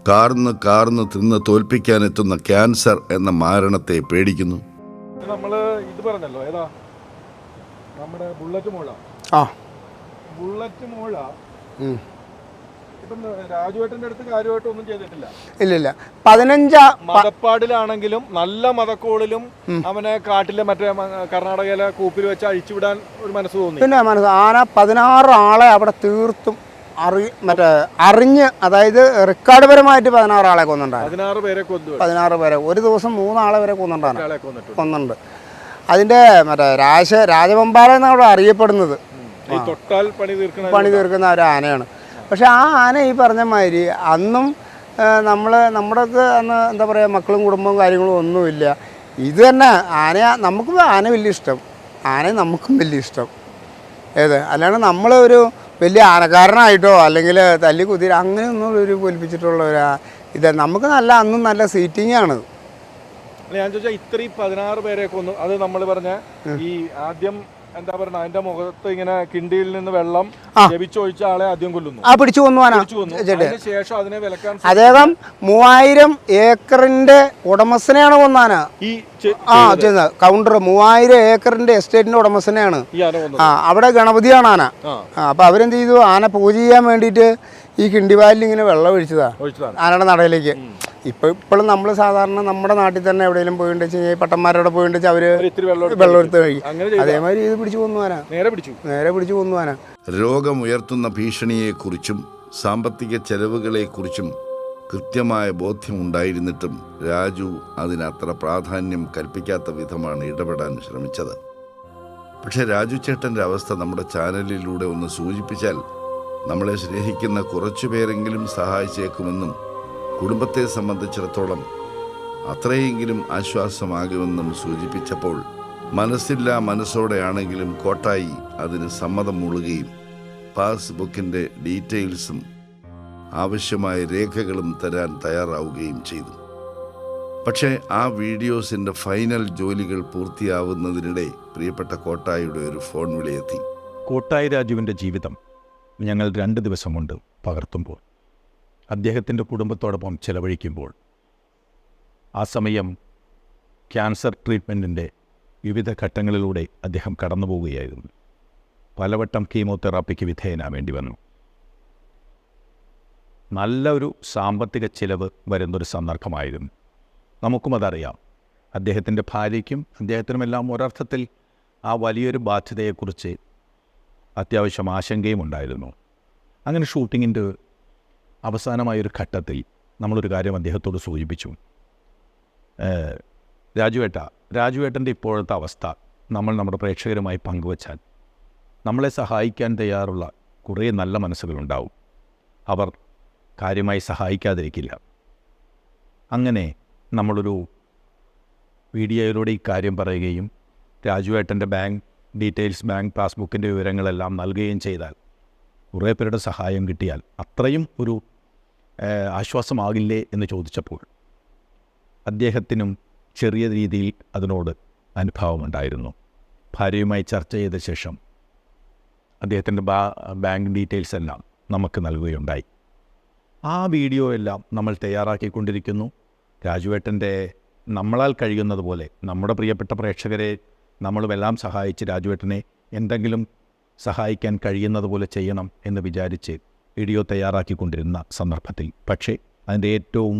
[SPEAKER 1] കാർന്ന് തിന്ന് തോൽപ്പിക്കാനെത്തുന്ന ക്യാൻസർ എന്ന മാരണത്തെ പേടിക്കുന്നു.
[SPEAKER 4] നമ്മൾ ഇത് പറഞ്ഞല്ലോ, ഏതാ നമ്മുടെ ബുള്ളറ്റ് മോള.
[SPEAKER 5] ആ
[SPEAKER 4] ബുള്ളറ്റ് മോള ഇപ്പം രാജുവേട്ടൻ്റെ അടുത്ത് കാര്യമായിട്ട് ഒന്നും ചെയ്തിട്ടില്ല.
[SPEAKER 5] ഇല്ലില്ല. 15
[SPEAKER 4] മതപ്പാടിലാണെങ്കിലും നല്ല മതക്കോളിലും അവനെ കാട്ടിലെ മറ്റേ കർണാടകയിലെ കൂപ്പിൽ വെച്ച് അഴിച്ചുവിടാൻ ഒരു മനസ്സ് തോന്നി.
[SPEAKER 5] പിന്നെ ആന 16 ആളെ അവിടെ തീർത്തും അറിഞ്ഞ്, അതായത് റെക്കോർഡ്പരമായിട്ട് 16 ആളെ കൊന്നുണ്ടായിരുന്നു.
[SPEAKER 4] 16 പേരെ കൊന്നു.
[SPEAKER 5] 16 പേരെ ഒരു ദിവസം 3 ആളെ വരെ കൊന്നുണ്ട്. അതിൻ്റെ രാജവെമ്പാല എന്നാണ് അവിടെ അറിയപ്പെടുന്നത്. പണി തീർക്കുന്ന ഒരു ആനയാണ്. പക്ഷെ ആ ആന ഈ പറഞ്ഞ മാതിരി അന്നും നമ്മുടെയൊക്കെ അന്ന് എന്താ പറയുക, മക്കളും കുടുംബവും കാര്യങ്ങളും ഒന്നുമില്ല. ഇത് തന്നെ നമുക്കും ആന വലിയ ഇഷ്ടം, ആനയെ നമുക്കും വലിയ ഇഷ്ടം. അല്ലാണ്ട് നമ്മൾ ഒരു വലിയ ആനക്കാരനായിട്ടോ അല്ലെങ്കിൽ തല്ലി കുതിര അങ്ങനെയൊന്നും ഒരു പൊലിപ്പിച്ചിട്ടുള്ള ഒരു നമുക്ക് അന്നും നല്ല സീറ്റിംഗ് ആണ്.
[SPEAKER 4] ഞാൻ ചോദിച്ചാൽ ഇത്രയും 16 പേരെ കൊന്നു. അത് നമ്മൾ പറഞ്ഞ ഈ ആദ്യം എന്താ പറയുക, അതിന്റെ മുഖത്ത് ഇങ്ങനെ കിണ്ടിയിൽ നിന്ന് വെള്ളം ജപിച്ചൊഴിച്ച ആളെ ആദ്യം കൊല്ലുന്നു.
[SPEAKER 5] പിടിച്ചു കൊന്നുവാനാ.
[SPEAKER 4] ശേഷം അതിനെ വിലക്കാൻ
[SPEAKER 5] അദ്ദേഹം 3000 ഏക്കറിന്റെ ഉടമസ്ഥനെയാണ് കൊന്നാന. കൗണ്ടർ 3000 ഏക്കറിന്റെ എസ്റ്റേറ്റിന്റെ ഉടമസ്ഥനെയാണ്. അവിടെ ഗണപതിയാണ് ആന. അപ്പൊ അവരെന്ത് ചെയ്തു, ആന പൂജ ചെയ്യാൻ വേണ്ടിയിട്ട് ഈ കിണ്ടിവാലിൽ ഇങ്ങനെ വെള്ളം ഒഴിച്ചതാ ആനയുടെ നടയിലേക്ക്. ഇപ്പോഴും നമ്മൾ സാധാരണ നമ്മുടെ നാട്ടിൽ തന്നെ എവിടെയെങ്കിലും പോയിട്ട് വെച്ച് കഴിഞ്ഞാൽ പട്ടന്മാരോടെ പോയിട്ട് വെച്ചാൽ അവര് വെള്ളം എടുത്ത് കഴിയും. അതേമാതിരി ഇത് പിടിച്ചു കൊന്നുവാനാ, നേരെ പിടിച്ചു കൊന്നുവാനാ.
[SPEAKER 1] രോഗമുയർത്തുന്ന ഭീഷണിയെക്കുറിച്ചും സാമ്പത്തിക ചെലവുകളെക്കുറിച്ചും കൃത്യമായ ബോധ്യമുണ്ടായിരുന്നിട്ടും രാജു അതിനത്ര പ്രാധാന്യം കൽപ്പിക്കാത്ത വിധമാണ് ഇടപെടാൻ ശ്രമിച്ചത്. പക്ഷേ രാജു ചേട്ടൻ്റെ അവസ്ഥ നമ്മുടെ ചാനലിലൂടെ ഒന്ന് സൂചിപ്പിച്ചാൽ നമ്മളെ സ്നേഹിക്കുന്ന കുറച്ചുപേരെങ്കിലും സഹായിച്ചേക്കുമെന്നും കുടുംബത്തെ സംബന്ധിച്ചിടത്തോളം അത്രയെങ്കിലും ആശ്വാസമാകുമെന്നും സൂചിപ്പിച്ചപ്പോൾ മനസ്സില്ലാ മനസ്സോടെയാണെങ്കിലും കോട്ടായി അതിന് സമ്മതം മൂളുകയും പാസ്ബുക്കിൻ്റെ ഡീറ്റെയിൽസും ആവശ്യമായ രേഖകളും തരാൻ തയ്യാറാവുകയും ചെയ്തു. പക്ഷേ ആ വീഡിയോസിൻ്റെ ഫൈനൽ ജോലികൾ പൂർത്തിയാവുന്നതിനിടെ പ്രിയപ്പെട്ട കോട്ടായിയുടെ ഒരു ഫോൺ വിളിയെത്തി.
[SPEAKER 2] കോട്ടായി രാജുവിൻ്റെ ജീവിതം ഞങ്ങൾ 2 ദിവസം കൊണ്ട് പകർത്തുമ്പോൾ, അദ്ദേഹത്തിൻ്റെ കുടുംബത്തോടൊപ്പം ചെലവഴിക്കുമ്പോൾ, ആ സമയം ക്യാൻസർ ട്രീറ്റ്മെൻറ്റിൻ്റെ വിവിധ ഘട്ടങ്ങളിലൂടെ അദ്ദേഹം കടന്നു പോവുകയായിരുന്നു. പലവട്ടം കീമോതെറാപ്പിക്ക് വിധേയനാവേണ്ടി വന്നു. നല്ലൊരു സാമ്പത്തിക ചിലവ് വരുന്നൊരു സന്ദർഭമായിരുന്നു. നമുക്കും അതറിയാം. അദ്ദേഹത്തിൻ്റെ ഭാര്യയ്ക്കും അദ്ദേഹത്തിനുമെല്ലാം ഒരർത്ഥത്തിൽ ആ വലിയൊരു ബാധ്യതയെക്കുറിച്ച് അത്യാവശ്യം ആശങ്കയും ഉണ്ടായിരുന്നു. അങ്ങനെ ഷൂട്ടിങ്ങിൻ്റെ അവസാനമായൊരു ഘട്ടത്തിൽ നമ്മളൊരു കാര്യം അദ്ദേഹത്തോട് സൂചിപ്പിച്ചു. രാജുവേട്ടൻ്റെ ഇപ്പോഴത്തെ അവസ്ഥ നമ്മുടെ പ്രേക്ഷകരുമായി പങ്കുവച്ചാൽ നമ്മളെ സഹായിക്കാൻ തയ്യാറുള്ള കുറേ നല്ല മനസ്സുകളുണ്ടാവും. അവർ കാര്യമായി സഹായിക്കാതിരിക്കില്ല. അങ്ങനെ നമ്മളൊരു വീഡിയോയിലൂടെ ഈ കാര്യം പറയുകയും രാജുവേട്ടൻ്റെ ബാങ്ക് ഡീറ്റെയിൽസ്, ബാങ്ക് പാസ്ബുക്കിൻ്റെ വിവരങ്ങളെല്ലാം നൽകുകയും ചെയ്താൽ, കുറേ പേരുടെ സഹായം കിട്ടിയാൽ അത്രയും ഒരു ആശ്വാസമാകില്ലേ എന്ന് ചോദിച്ചപ്പോൾ അദ്ദേഹത്തിനും ചെറിയ രീതിയിൽ അതിനോട് അനുഭവമുണ്ടായിരുന്നു. ഭാര്യയുമായി ചർച്ച ചെയ്ത ശേഷം അദ്ദേഹത്തിൻ്റെ ബാങ്ക് ഡീറ്റെയിൽസ് എല്ലാം നമുക്ക് നൽകുകയുണ്ടായി. ആ വീഡിയോ എല്ലാം നമ്മൾ തയ്യാറാക്കിക്കൊണ്ടിരിക്കുന്നു. രാജുവേട്ടൻ്റെ നമ്മളാൽ കഴിയുന്നത് പോലെ നമ്മുടെ പ്രിയപ്പെട്ട പ്രേക്ഷകരെ നമ്മളുമെല്ലാം സഹായിച്ച് രാജുവേട്ടനെ എന്തെങ്കിലും സഹായിക്കാൻ കഴിയുന്നത് പോലെ ചെയ്യണം എന്ന് വിചാരിച്ച് വീഡിയോ തയ്യാറാക്കിക്കൊണ്ടിരുന്ന സന്ദർഭത്തിൽ, പക്ഷേ അതിൻ്റെ ഏറ്റവും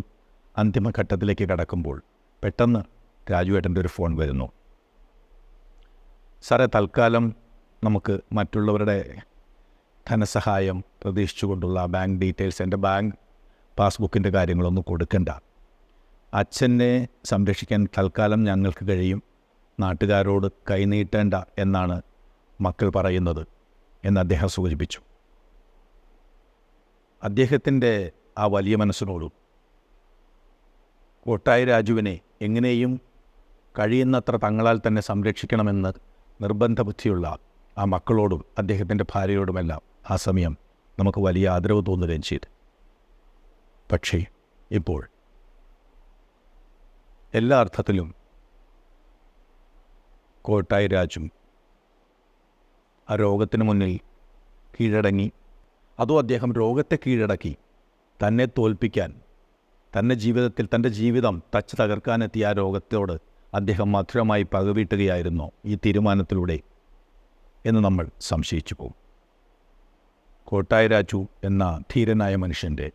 [SPEAKER 2] അന്തിമഘട്ടത്തിലേക്ക് കടക്കുമ്പോൾ പെട്ടെന്ന് രാജുവേട്ടൻ്റെ ഒരു ഫോൺ വരുന്നു. സാറേ, തൽക്കാലം നമുക്ക് മറ്റുള്ളവരുടെ ധനസഹായം പ്രതീക്ഷിച്ചുകൊണ്ടുള്ള ബാങ്ക് ഡീറ്റെയിൽസ്, എൻ്റെ ബാങ്ക് പാസ്ബുക്കിൻ്റെ കാര്യങ്ങളൊന്നും കൊടുക്കണ്ട. അച്ഛനെ സംരക്ഷിക്കാൻ തൽക്കാലം ഞങ്ങൾക്ക് കഴിയും, നാട്ടുകാരോട് കൈനീട്ടേണ്ട എന്നാണ് മക്കൾ പറയുന്നത് എന്ന് അദ്ദേഹം സൂചിപ്പിച്ചു. അദ്ദേഹത്തിൻ്റെ ആ വലിയ മനസ്സിനോടും കോട്ടായി രാജുവിനെ എങ്ങനെയും കഴിയുന്നത്ര തങ്ങളാൽ തന്നെ സംരക്ഷിക്കണമെന്ന് നിർബന്ധ ബുദ്ധിയുള്ള ആ മക്കളോടും അദ്ദേഹത്തിൻ്റെ ഭാര്യയോടുമെല്ലാം ആ സമയം നമുക്ക് വലിയ ആദരവ് തോന്നുകയും ചെയ്തു. പക്ഷേ ഇപ്പോൾ എല്ലാ അർത്ഥത്തിലും കോട്ടായി രാജു ആ രോഗത്തിന് മുന്നിൽ കീഴടങ്ങി. അതും അദ്ദേഹം രോഗത്തെ കീഴടക്കി തന്നെ തോൽപ്പിക്കാൻ, തൻ്റെ ജീവിതം തച്ച് തകർക്കാനെത്തിയ ആ രോഗത്തോട് അദ്ദേഹം മധുരമായി പകവീട്ടുകയായിരുന്നോ ഈ തീരുമാനത്തിലൂടെ എന്ന് നമ്മൾ സംശയിച്ചു പോകും. കോട്ടായി രാജു എന്ന ധീരനായ മനുഷ്യൻ്റെ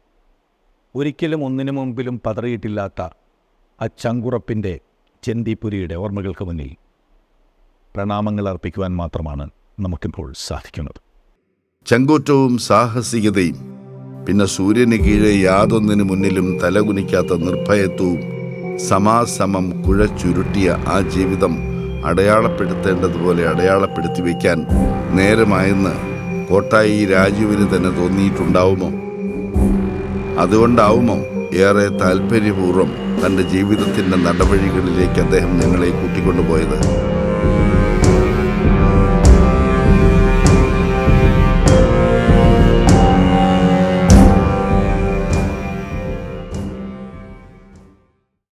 [SPEAKER 2] ഒരിക്കലും ഒന്നിനു മുമ്പിലും പതറിയിട്ടില്ലാത്ത ആ ചങ്കുറപ്പിൻ്റെ ചെന്തിപ്പുരിയുടെ ഓർമ്മകൾക്ക് മുന്നിൽ പ്രണാമങ്ങൾ അർപ്പിക്കുവാൻ മാത്രമാണ് നമുക്കിപ്പോൾ സാധിക്കുന്നത്.
[SPEAKER 1] ചങ്കൂറ്റവും സാഹസികതയും പിന്നെ സൂര്യന് കീഴെ യാതൊന്നിനു മുന്നിലും തലകുനിക്കാത്ത നിർഭയത്വവും സമാസമം കുഴച്ചുരുട്ടിയ ആ ജീവിതം അടയാളപ്പെടുത്തേണ്ടതുപോലെ അടയാളപ്പെടുത്തി വയ്ക്കാൻ നേരമായെന്ന് കോട്ടായി രാജുവിന് തന്നെ തോന്നിയിട്ടുണ്ടാവുമോ? അതുകൊണ്ടാവുമോ ഏറെ താല്പര്യപൂർവ്വം തൻ്റെ ജീവിതത്തിൻ്റെ നടവഴികളിലേക്ക് അദ്ദേഹം ഞങ്ങളെ കൂട്ടിക്കൊണ്ടുപോയത്?